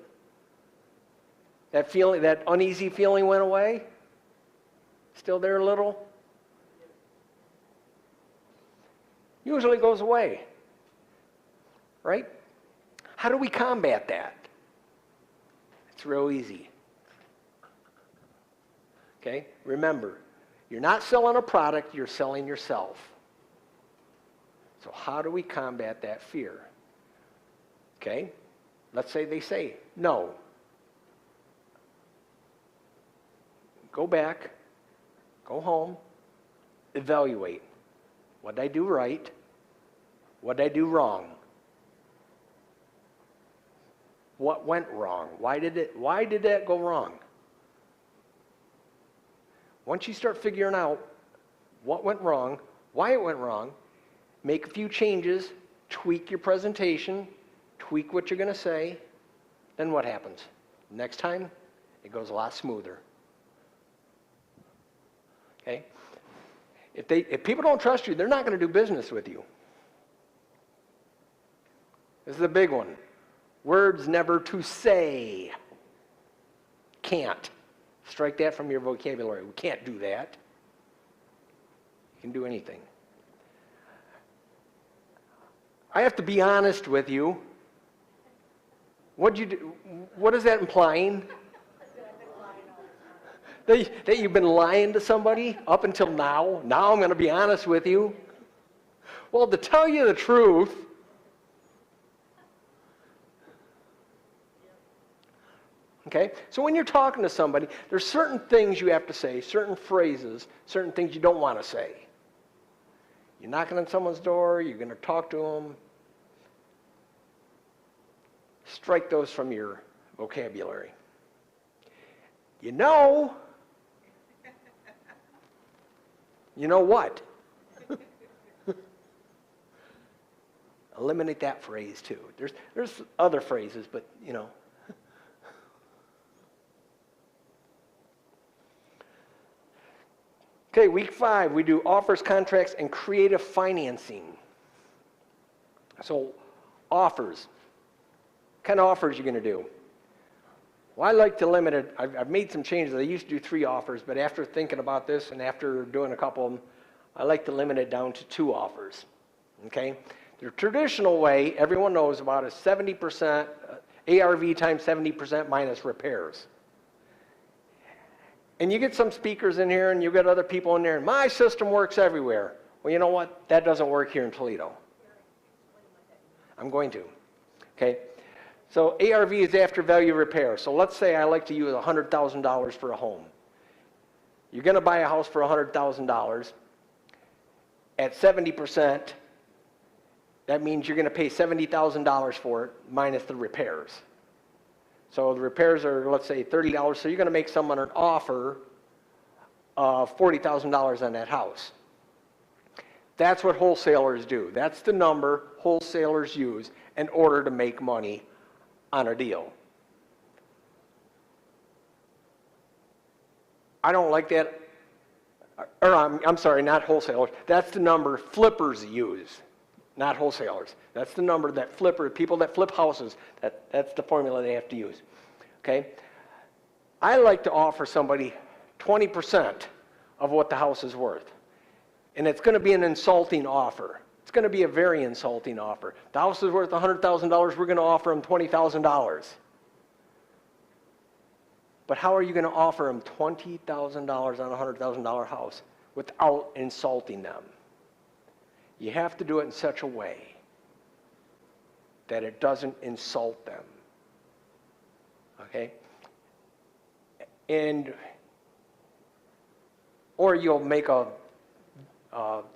That feeling, that uneasy feeling went away? Still there a little? Usually goes away. Right? How do we combat that? It's real easy. Okay? Remember, you're not selling a product, you're selling yourself. So how do we combat that fear? Okay? Let's say they say no. Go back, go home, evaluate. What did I do right? What did I do wrong? What went wrong? Why did that go wrong? Once you start figuring out what went wrong, why it went wrong, make a few changes, tweak your presentation, tweak what you're going to say, then what happens? Next time, it goes a lot smoother. Okay? If people don't trust you, they're not going to do business with you. This is a big one. Words never to say. Can't. Strike that from your vocabulary. We can't do that. You can do anything. I have to be honest with you. What is that implying? That you've been lying to somebody up until now? Now I'm going to be honest with you. Well, to tell you the truth, okay? So when you're talking to somebody, there's certain things you have to say, certain phrases, certain things you don't want to say. You're knocking on someone's door, you're going to talk to them. Strike those from your vocabulary. You know what? Eliminate that phrase too. There's other phrases, but you know. Okay, week 5, we do offers, contracts, and creative financing. So, offers. What kind of offers are you going to do? Well, I like to limit it. I've made some changes. I used to do 3 offers, but after thinking about this and after doing a couple of them, I like to limit it down to 2 offers. Okay? The traditional way, everyone knows about, is 70%, ARV times 70% minus repairs. And you get some speakers in here and you get other people in there, and my system works everywhere. Well, you know what? That doesn't work here in Toledo. I'm going to. Okay? So ARV is after value repair. So let's say I like to use $100,000 for a home. You're going to buy a house for $100,000. At 70%, that means you're going to pay $70,000 for it minus the repairs. So the repairs are, let's say, $30, so you're going to make someone an offer of $40,000 on that house. That's what wholesalers do. That's the number wholesalers use in order to make money on a deal. I don't like that, or I'm sorry, not wholesalers. That's the number flippers use, not wholesalers. That's the number that people that flip houses, that's the formula they have to use. Okay? I like to offer somebody 20% of what the house is worth. And it's going to be an insulting offer. It's going to be a very insulting offer. The house is worth $100,000, we're going to offer them $20,000. But how are you going to offer them $20,000 on a $100,000 house without insulting them? You have to do it in such a way that it doesn't insult them. Okay? Or you'll make a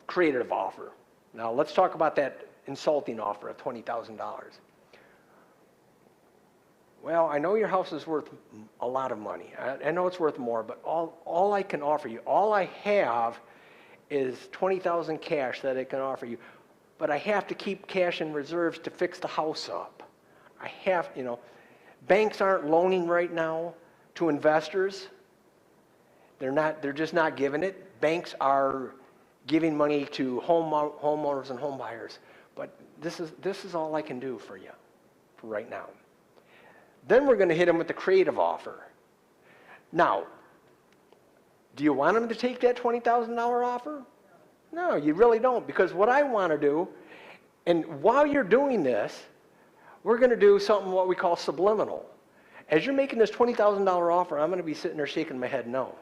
creative offer. Now let's talk about that insulting offer of $20,000. Well, I know your house is worth a lot of money. I know it's worth more, but all I can offer you, all I have is $20,000 cash that I can offer you. But I have to keep cash in reserves to fix the house up. I have, banks aren't loaning right now to investors. They're just not giving it. Banks are giving money to homeowners and home buyers. But this is all I can do for you for right now. Then we're going to hit them with the creative offer. Now, do you want them to take that $20,000 offer? No, you really don't, because what I want to do, and while you're doing this, we're going to do something what we call subliminal. As you're making this $20,000 offer, I'm going to be sitting there shaking my head no.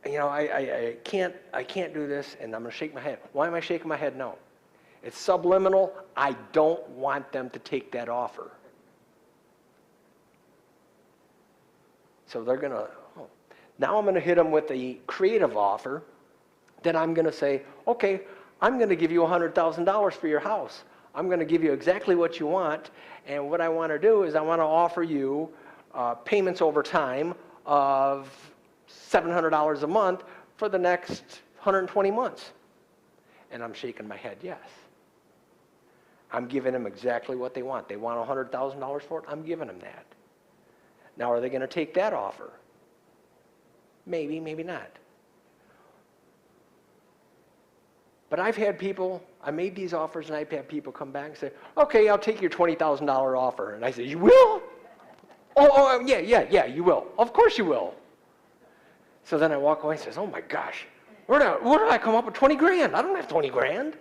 I can't do this, and I'm going to shake my head. Why am I shaking my head no? It's subliminal. I don't want them to take that offer. So they're going to, now I'm going to hit them with the creative offer. Then I'm going to say, okay, I'm going to give you $100,000 for your house. I'm going to give you exactly what you want. And what I want to do is I want to offer you payments over time of $700 a month for the next 120 months. And I'm shaking my head yes. I'm giving them exactly what they want. They want $100,000 for it. I'm giving them that. Now, are they going to take that offer? Maybe, maybe not. But I've had people, I made these offers, and I've had people come back and say, okay, I'll take your $20,000 offer. And I said, you will? Oh, yeah, you will. Of course you will. So then I walk away and says, oh my gosh, where did I come up with 20 grand? I don't have 20 grand.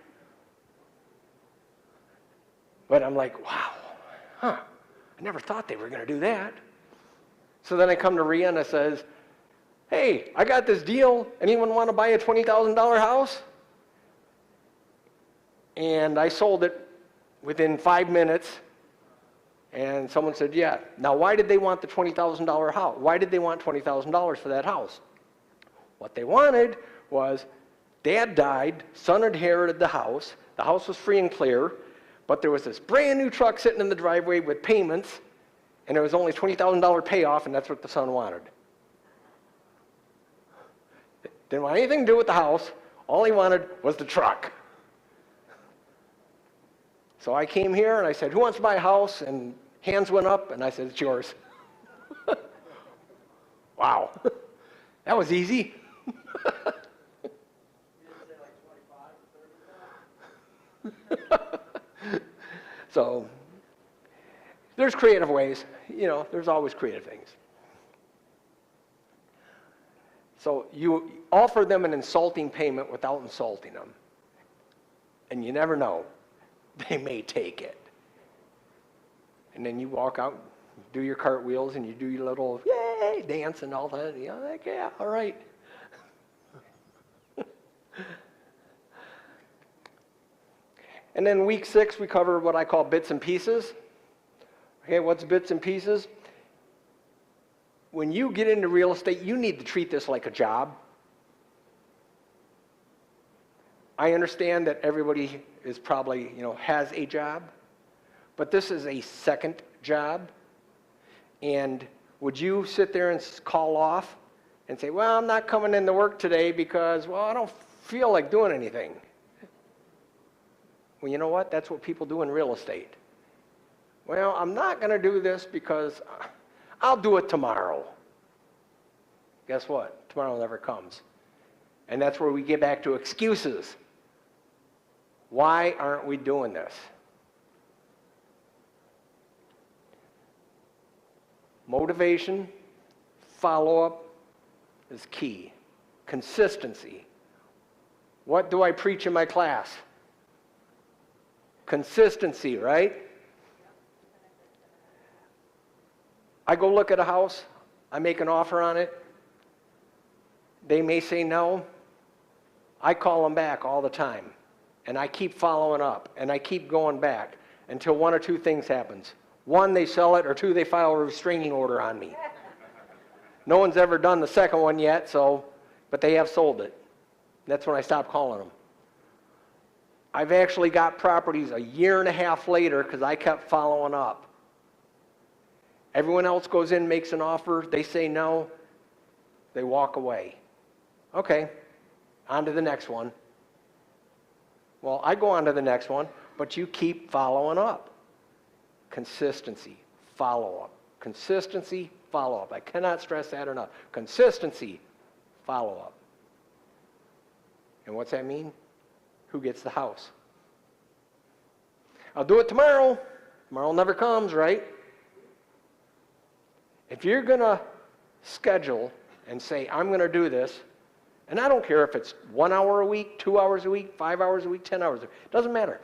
But I'm like, wow, I never thought they were going to do that. So then I come to Rhea and I says, hey, I got this deal. Anyone want to buy a $20,000 house? And I sold it within 5 minutes. And someone said, yeah. Now, why did they want the $20,000 house? Why did they want $20,000 for that house? What they wanted was, Dad died, son inherited the house was free and clear, but there was this brand new truck sitting in the driveway with payments, and it was only $20,000 payoff, and that's what the son wanted. Didn't want anything to do with the house. All he wanted was the truck. So I came here and I said, who wants to buy a house? And hands went up, and I said, it's yours. Wow. That was easy. So there's creative ways. There's always creative things. So you offer them an insulting payment without insulting them. And you never know. They may take it. And then you walk out, do your cartwheels, and you do your little yay dance and all that. Like, yeah, all right. And then week 6, we cover what I call bits and pieces. Okay, what's bits and pieces? When you get into real estate, you need to treat this like a job. I understand that everybody is probably, has a job, but this is a second job. And would you sit there and call off and say, well, I'm not coming into work today because, I don't feel like doing anything? Well, you know what? That's what people do in real estate. Well, I'm not going to do this because I'll do it tomorrow. Guess what? Tomorrow never comes. And that's where we get back to excuses. Why aren't we doing this? Motivation, follow-up is key. Consistency. What do I preach in my class? Consistency, right? I go look at a house, I make an offer on it, they may say no. I call them back all the time, and I keep following up, and I keep going back until one or two things happens. 1, they sell it, or 2, they file a restraining order on me. No one's ever done the second one yet, but they have sold it. That's when I stop calling them. I've actually got properties a year and a half later because I kept following up. Everyone else goes in, makes an offer, they say no, they walk away. Okay, on to the next one. Well, I go on to the next one, but you keep following up. Consistency, follow-up. Consistency, follow-up. I cannot stress that enough. Consistency, follow-up. And what's that mean? Who gets the house? I'll do it tomorrow. Tomorrow never comes, right? If you're going to schedule and say, I'm going to do this, and I don't care if it's 1 hour a week, 2 hours a week, 5 hours a week, 10 hours a week, it doesn't matter.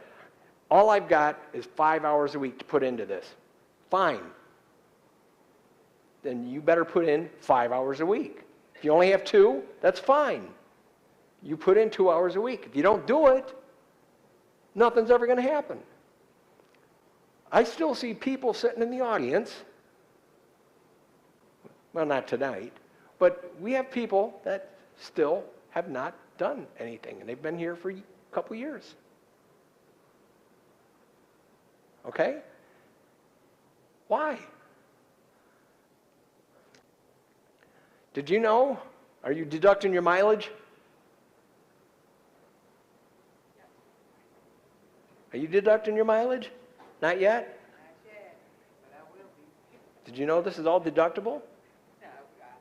All I've got is 5 hours a week to put into this. Fine. Then you better put in 5 hours a week. If you only have 2, that's fine. You put in 2 hours a week. If you don't do it, nothing's ever going to happen. I still see people sitting in the audience. Well, not tonight, but we have people that still have not done anything, and they've been here for a couple years. Okay? Why? Did you know? Are you deducting your mileage? Are you deducting your mileage? Not yet? Not yet, but I will be. Did you know this is all deductible? No,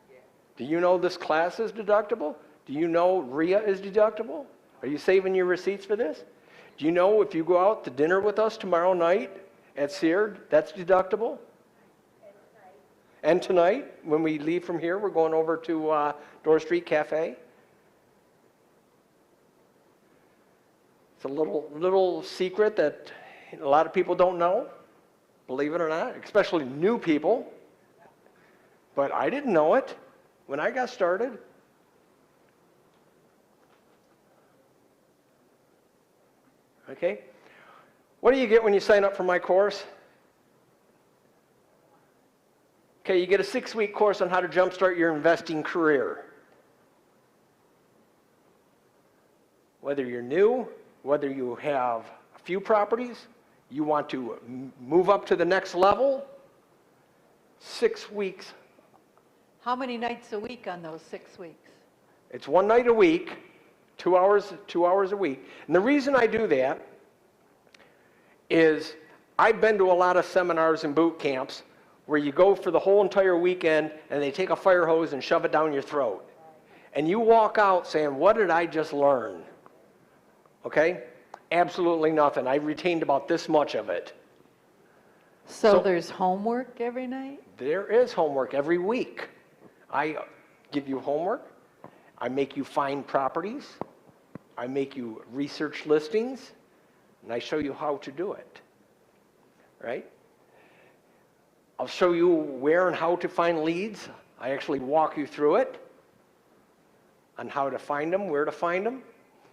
yeah. Do you know this class is deductible? Do you know RIA is deductible? Are you saving your receipts for this? Do you know if you go out to dinner with us tomorrow night at Seared, that's deductible? And tonight, when we leave from here, we're going over to Door Street Cafe. It's a little secret that a lot of people don't know, believe it or not, especially new people. But I didn't know it when I got started. Okay? What do you get when you sign up for my course? Okay, you get a 6-week course on how to jumpstart your investing career. Whether you're new, whether you have a few properties, you want to move up to the next level, 6 weeks. How many nights a week on those 6 weeks? It's 1 night a week, 2 hours a week. And the reason I do that is I've been to a lot of seminars and boot camps where you go for the whole entire weekend and they take a fire hose and shove it down your throat. And you walk out saying, what did I just learn? Okay? Absolutely nothing. I retained about this much of it. So So- there's homework every night? There is homework every week. I give you homework. I make you find properties. I make you research listings. And I show you how to do it. Right? I'll show you where and how to find leads. I actually walk you through it on how to find them, where to find them.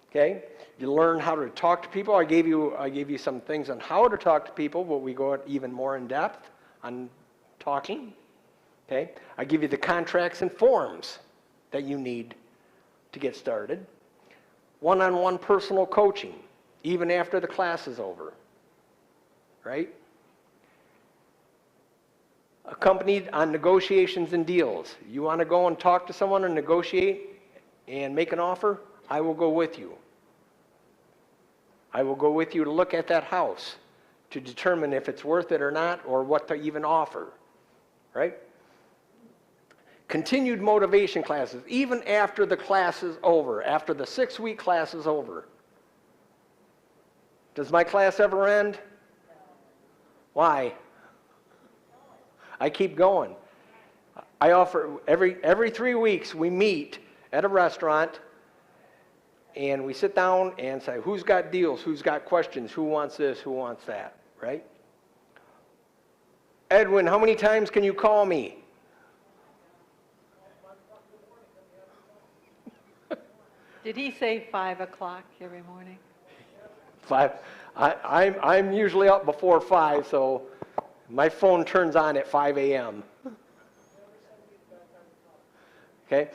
Okay? You learn how to talk to people. I gave you some things on how to talk to people, but we go even more in depth on talking. Okay? I give you the contracts and forms that you need to get started. One-on-one personal coaching, even after the class is over. Right? Accompanied on negotiations and deals. You want to go and talk to someone and negotiate and make an offer? I will go with you. I will go with you to look at that house to determine if it's worth it or not, or what to even offer. Right? Continued motivation classes, even after the class is over, after the 6-week class is over. Does my class ever end? Why? I keep going. I offer every 3 weeks we meet at a restaurant and we sit down and say, who's got deals, who's got questions, who wants this, who wants that, right? Edwin, how many times can you call me? Did he say 5 o'clock every morning? 5. I'm usually up before 5, so my phone turns on at 5 a.m. Okay?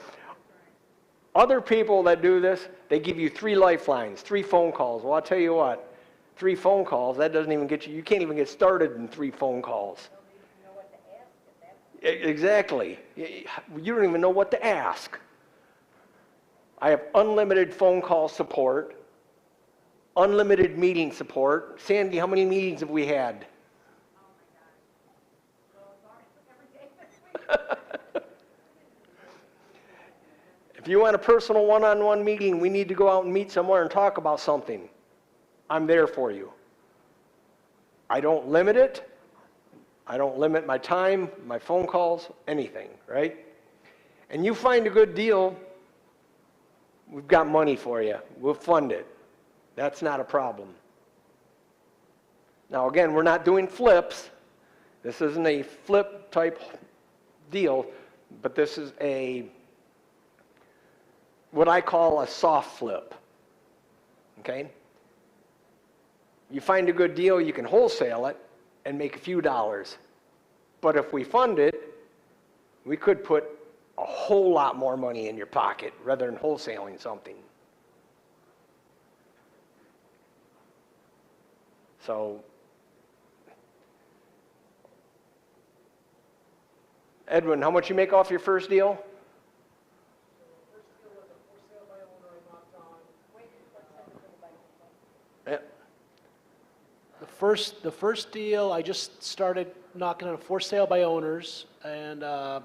Other people that do this, they give you 3 lifelines, 3 phone calls. Well, I'll tell you what, 3 phone calls, that doesn't even get you, you can't even get started in 3 phone calls. Exactly. You don't even know what to ask. I have unlimited phone call support, unlimited meeting support. Sandy, how many meetings have we had? If you want a personal one-on-one meeting, we need to go out and meet somewhere and talk about something. I'm there for you. I don't limit it. I don't limit my time, my phone calls, anything, right? And you find a good deal, we've got money for you. We'll fund it. That's not a problem. Now, again, we're not doing flips. This isn't a flip type deal, but this is what I call a soft flip. Okay? You find a good deal, you can wholesale it and make a few dollars. But if we fund it, we could put a whole lot more money in your pocket rather than wholesaling something. So, Edwin, how much you make off your first deal? Yeah. The first deal, I just started knocking on for sale by owners, and I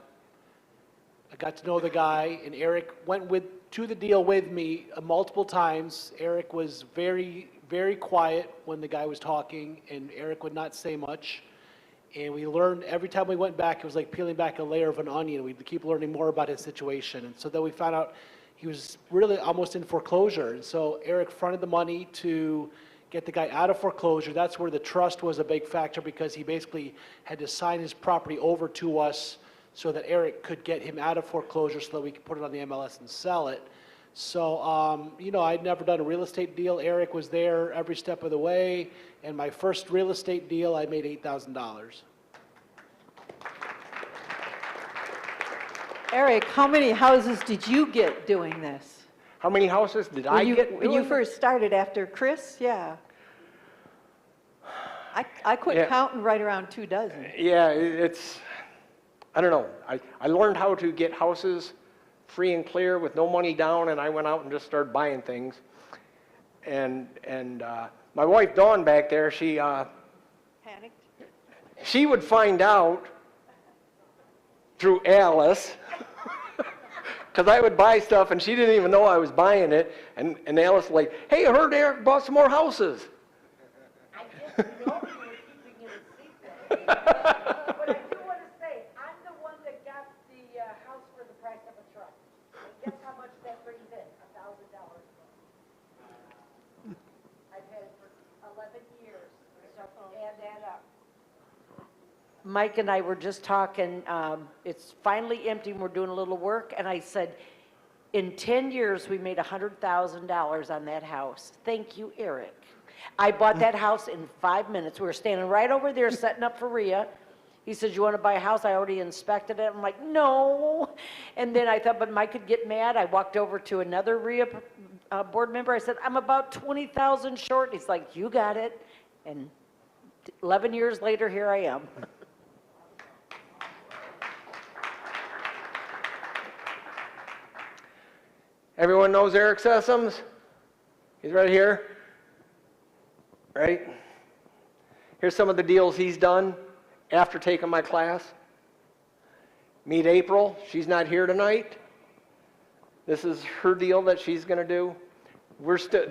got to know the guy, and Eric went with to the deal with me multiple times. Eric was very, very quiet when the guy was talking, and Eric would not say much. And we learned, every time we went back, it was like peeling back a layer of an onion. We'd keep learning more about his situation. And so then we found out he was really almost in foreclosure. And so Eric fronted the money to get the guy out of foreclosure. That's where the trust was a big factor, because he basically had to sign his property over to us so that Eric could get him out of foreclosure so that we could put it on the MLS and sell it. So, you know, I'd never done a real estate deal. Eric was there every step of the way. And my first real estate deal, I made $8,000. Eric, how many houses did you get doing this? How many houses did I get When you doing first started after Chris? Yeah. I quit Yeah. counting right around 24. Yeah, it's, I don't know. I learned how to get houses free and clear with no money down, and I went out and just started buying things. And my wife Dawn back there, Panicked? she would find out through Alice, because I would buy stuff and she didn't even know I was buying it. And Alice was like, hey, I heard Eric bought some more houses. I didn't know you were keeping it a secret. But I do want to say, I'm the one that got the house for the price of a truck. And guess how much that brings in? $1,000 a month. I've had it for 11 years, so add that up. Mike and I were just talking, it's finally empty and we're doing a little work, and I said, in 10 years, we made $100,000 on that house. Thank you, Eric. I bought that house in 5 minutes. We were standing right over there setting up for Rhea. He said, you want to buy a house? I already inspected it. I'm like, no. And then I thought, but Mike could get mad. I walked over to another Rhea board member. I said, I'm about 20,000 short. He's like, you got it. And 11 years later, here I am. Everyone knows Eric Sessoms? He's right here. Right? Here's some of the deals he's done after taking my class. Meet April. She's not here tonight. This is her deal that she's going to do.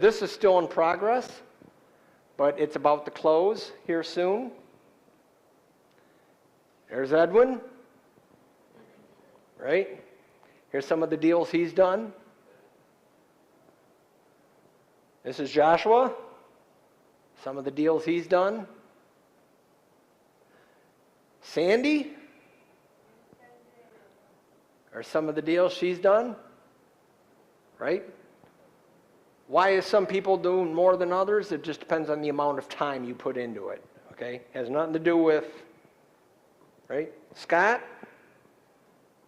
This is still in progress, but it's about to close here soon. There's Edwin. Right? Here's some of the deals he's done. This is Joshua. Some of the deals he's done. Sandy. Or some of the deals she's done. Right? Why is some people doing more than others? It just depends on the amount of time you put into it. Okay? Has nothing to do with, right? Scott.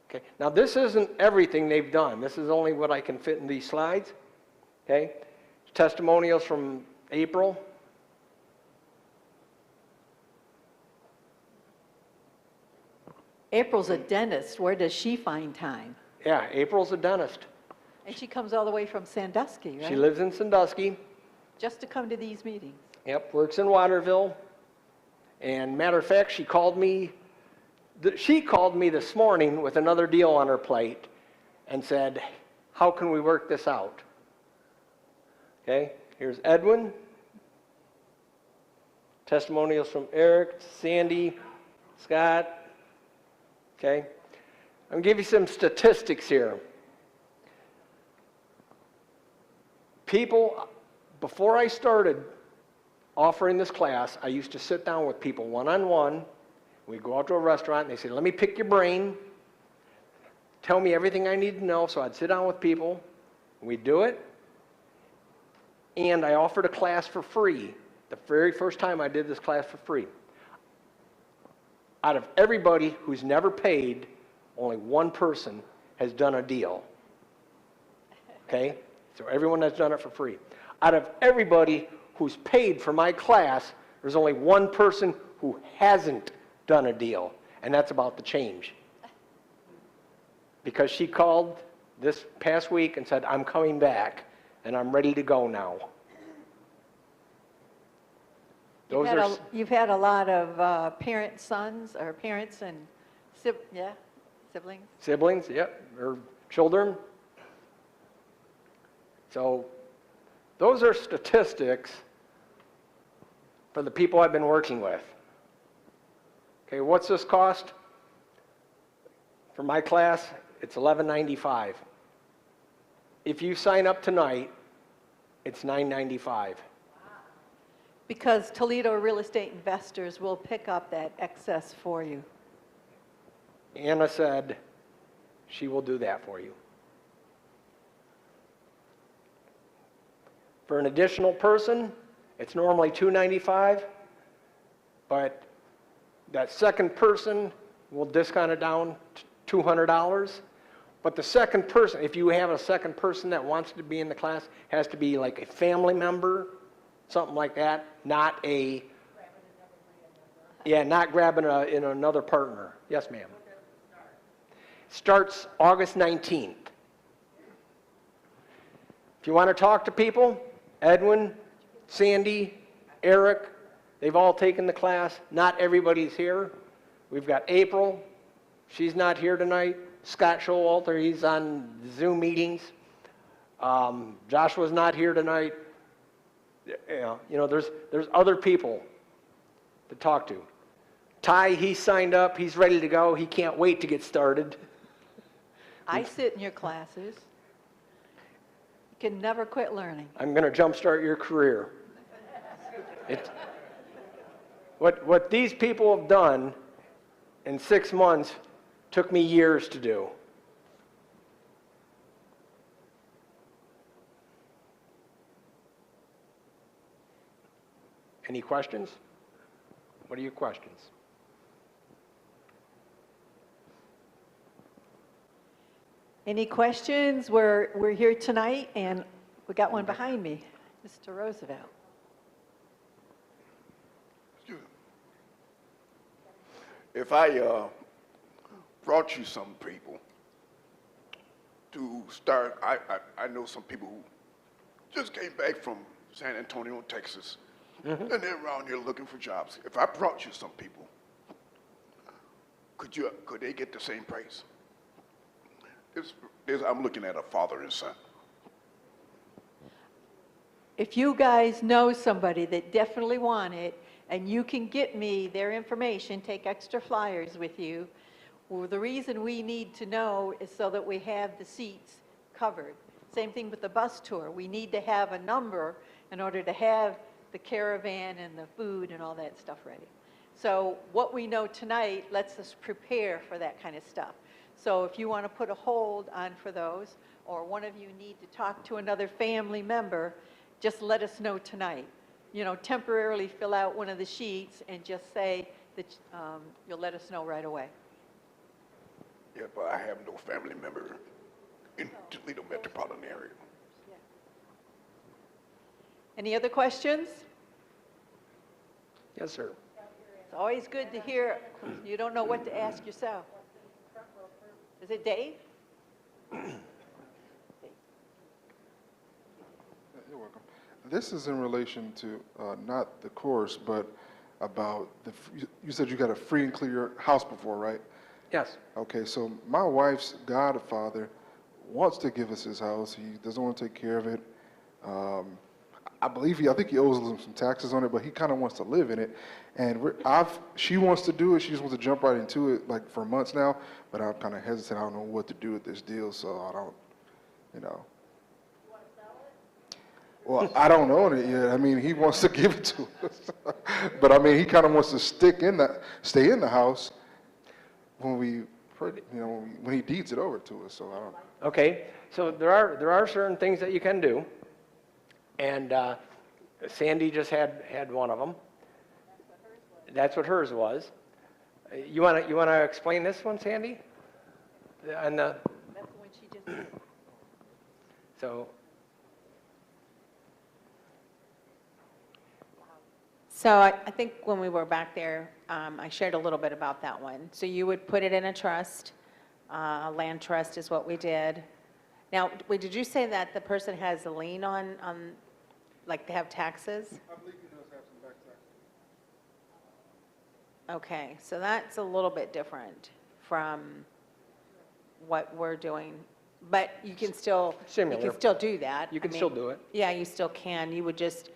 Okay. Now this isn't everything they've done. This is only what I can fit in these slides. Okay? Testimonials from April. April's a dentist. Where does she find time? Yeah, April's a dentist. And she comes all the way from Sandusky, right? She lives in Sandusky. Just to come to these meetings. Yep, works in Waterville. And matter of fact, she called me this morning with another deal on her plate and said, how can we work this out? Okay, here's Edwin. Testimonials from Eric, Sandy, Scott. Okay, I'm going to give you some statistics here. People, before I started offering this class, I used to sit down with people one-on-one. We'd go out to a restaurant and they say, let me pick your brain. Tell me everything I need to know. So I'd sit down with people. We'd do it. And I offered a class for free. The very first time I did this class for free. Out of everybody who's never paid, only one person has done a deal. Okay? So everyone has done it for free. Out of everybody who's paid for my class, there's only one person who hasn't done a deal, and that's about to change. Because she called this past week and said, I'm coming back, and I'm ready to go now. You've had a lot of parent sons, or parents and siblings? Siblings, yep, or children. So those are statistics for the people I've been working with. Okay, what's this cost? For my class, it's $11.95. If you sign up tonight, it's $9.95. Because Toledo real estate investors will pick up that excess for you. Anna said she will do that for you. For an additional person, it's normally $2.95, but that second person will discount it down to $200. But the second person, if you have a second person that wants to be in the class, has to be like a family member, something like that, not a, yeah, not grabbing in another partner. Yes, ma'am. Starts August 19th. If you want to talk to people, Edwin, Sandy, Eric, they've all taken the class. Not everybody's here. We've got April. She's not here tonight. Scott Showalter, he's on Zoom meetings. Joshua's not here tonight. You know, there's other people to talk to. Ty, he signed up. He's ready to go. He can't wait to get started. I sit in your classes. You can never quit learning. I'm going to jumpstart your career. What these people have done in 6 months took me years to do. Any questions? What are your questions? Any questions? We're here tonight, and we got one behind me, Mr. Roosevelt. If I brought you some people to start, I know some people who just came back from San Antonio, Texas, and they're around here looking for jobs. If I brought you some people, could they get the same price? I'm looking at a father and son. If you guys know somebody that definitely want it, and you can get me their information, take extra flyers with you, well, the reason we need to know is so that we have the seats covered. Same thing with the bus tour. We need to have a number in order to have the caravan and the food and all that stuff ready. So what we know tonight lets us prepare for that kind of stuff. So if you want to put a hold on for those, or one of you need to talk to another family member, just let us know tonight. You know, temporarily fill out one of the sheets and just say that you'll let us know right away. Yeah, but I have no family member in Toledo metropolitan area. Any other questions? Yes, sir. It's always good to hear. You don't know what to ask yourself. Is it Dave? You're welcome. This is in relation to not the course, but about you said you got a free and clear house before, right? Yes. Okay, so my wife's godfather wants to give us his house. He doesn't want to take care of it. I think he owes some taxes on it, but he kind of wants to live in it. And she wants to do it. She just wants to jump right into it, like for months now. But I'm kind of hesitant. I don't know what to do with this deal, so I don't, you know. You want to sell it? Well, I don't own it yet. I mean, he wants to give it to us, but I mean, he kind of wants to stay in the house when when he deeds it over to us. So I don't. Okay, so there are certain things that you can do, and Sandy just had one of them. That's what hers was. You want to explain this one, Sandy? That's the one she just did. So I think when we were back there, I shared a little bit about that one. So you would put it in a trust, land trust is what we did. Now, wait, did you say that the person has a lien on like they have taxes? I believe he does have some back taxes. Okay, so that's a little bit different from what we're doing But you can still Similar. do that. You I can mean, still do it. Yeah, you still can. You would just,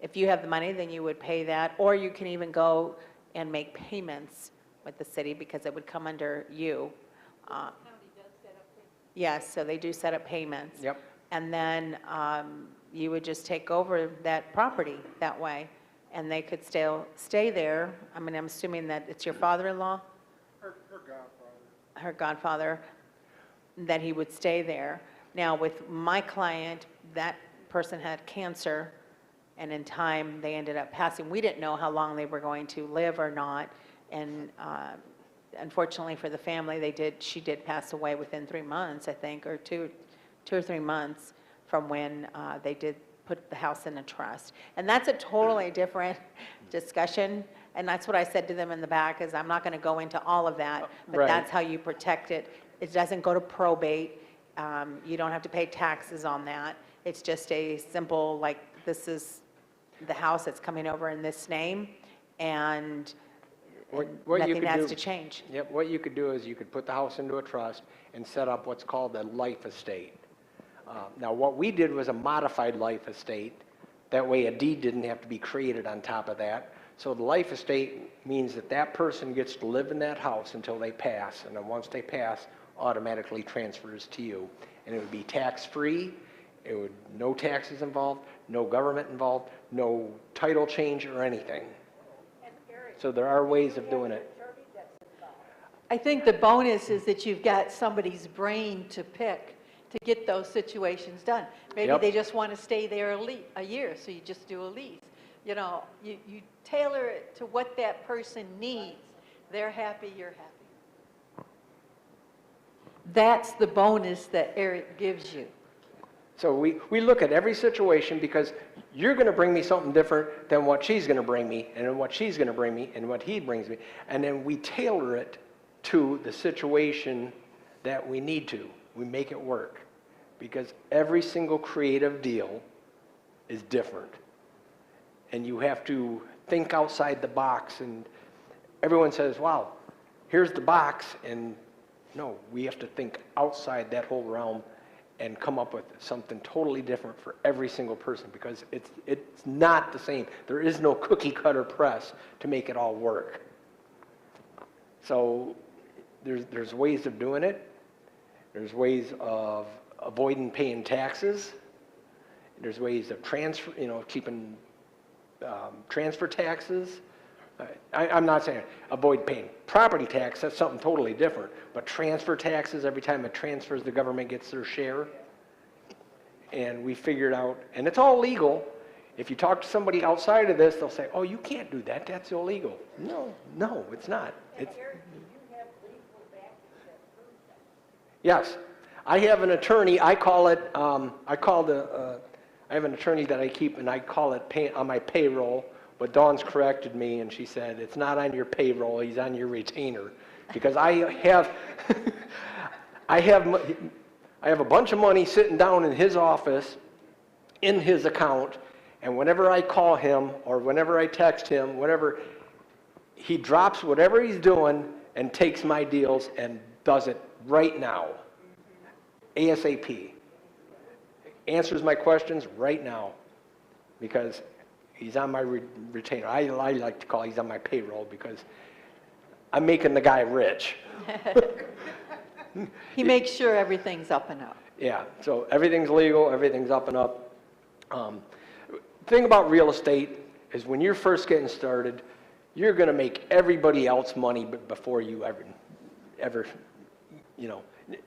if you have the money, then you would pay that. Or you can even go and make payments with the city because it would come under you. Yes, so they do set up payments. Yep. And then you would just take over that property that way, and they could still stay there. I mean, I'm assuming that it's your father-in-law? Her godfather. Her godfather, that he would stay there. Now, with my client, that person had cancer, and in time, they ended up passing. We didn't know how long they were going to live or not, and unfortunately for the family, she did pass away within 3 months, I think, or two or 3 months from when they did put the house in a trust. And that's a totally different discussion, and that's what I said to them in the back, is I'm not going to go into all of that, but Right. that's how you protect it. It doesn't go to probate. You don't have to pay taxes on that. It's just a simple, like, this is the house that's coming over in this name, and What you nothing could has do- to change. Yep, what you could do is you could put the house into a trust and set up what's called a life estate. Now, what we did was a modified life estate. That way a deed didn't have to be created on top of that. So the life estate means that that person gets to live in that house until they pass, and then once they pass, automatically transfers to you. And it would be tax-free, no taxes involved, no government involved, no title change or anything. So there are ways of doing it. I think the bonus is that you've got somebody's brain to pick to get those situations done. Maybe Yep. they just want to stay there a year, so you just do a lease. You know, you tailor it to what that person needs. They're happy, you're happy. That's the bonus that Eric gives you. So we look at every situation because you're going to bring me something different than what she's going to bring me, and then what she's going to bring me, and what he brings me. And then we tailor it to the situation that we need to. We make it work. Because every single creative deal is different. And you have to think outside the box. And everyone says, wow, here's the box. And no, we have to think outside that whole realm and come up with something totally different for every single person, because it's not the same. There is no cookie cutter press to make it all work. So there's ways of doing it. There's ways of avoiding paying taxes. There's ways of keeping transfer taxes. I'm not saying avoid paying property tax, that's something totally different. But transfer taxes, every time it transfers, the government gets their share. And we figured out, and it's all legal. If you talk to somebody outside of this, they'll say, oh, you can't do that, that's illegal. No, it's not. Yes, I have an attorney, I have an attorney that I keep, and I call it on my payroll. But Dawn's corrected me, and she said, it's not on your payroll, he's on your retainer. Because I have a bunch of money sitting down in his office, in his account, and whenever I call him, or whenever I text him, he drops whatever he's doing and takes my deals and does it right now. ASAP. Answers my questions right now. Because he's on my retainer. I like to call he's on my payroll because I'm making the guy rich. He makes sure everything's up and up. Yeah, so everything's legal, everything's up and up. Thing about real estate is when you're first getting started, you're going to make everybody else money before you ever,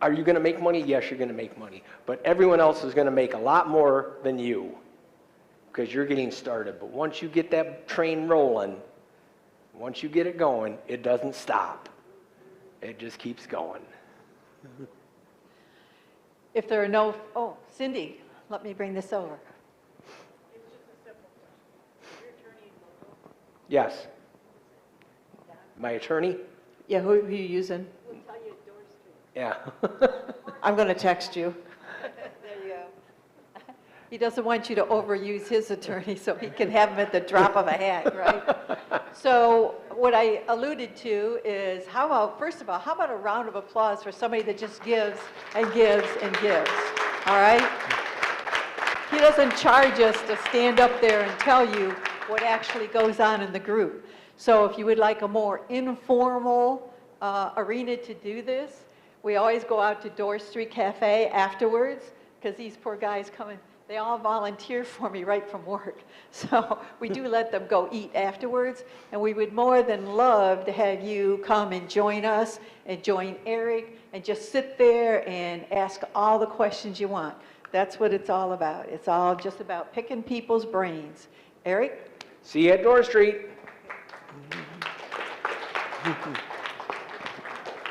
are you going to make money? Yes, you're going to make money. But everyone else is going to make a lot more than you, because you're getting started. But once you get that train rolling, once you get it going, it doesn't stop. It just keeps going. If there are Cindy, let me bring this over. Yes. My attorney? Yeah, who are you using? Yeah. I'm going to text you. There you go. He doesn't want you to overuse his attorney, so he can have him at the drop of a hat, right? So what I alluded to is, first of all, how about a round of applause for somebody that just gives and gives and gives, all right? He doesn't charge us to stand up there and tell you what actually goes on in the group. So if you would like a more informal arena to do this, we always go out to Dorr Street Cafe afterwards, because these poor guys come in, they all volunteer for me right from work. So we do let them go eat afterwards, and we would more than love to have you come and join us and join Eric and just sit there and ask all the questions you want. That's what it's all about. It's all just about picking people's brains. Eric? See you at Dorr Street.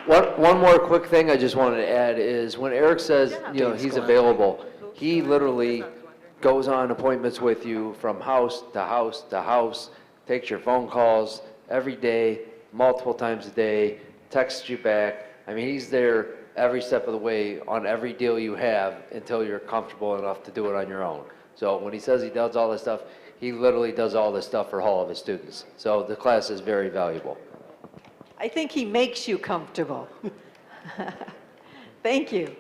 One more quick thing I just wanted to add is when Eric says, you know, he's available, he literally goes on appointments with you from house to house to house, takes your phone calls every day, multiple times a day, texts you back. I mean, he's there every step of the way on every deal you have until you're comfortable enough to do it on your own. So when he says he does all this stuff, he literally does all this stuff for all of his students. So the class is very valuable. I think he makes you comfortable. Thank you.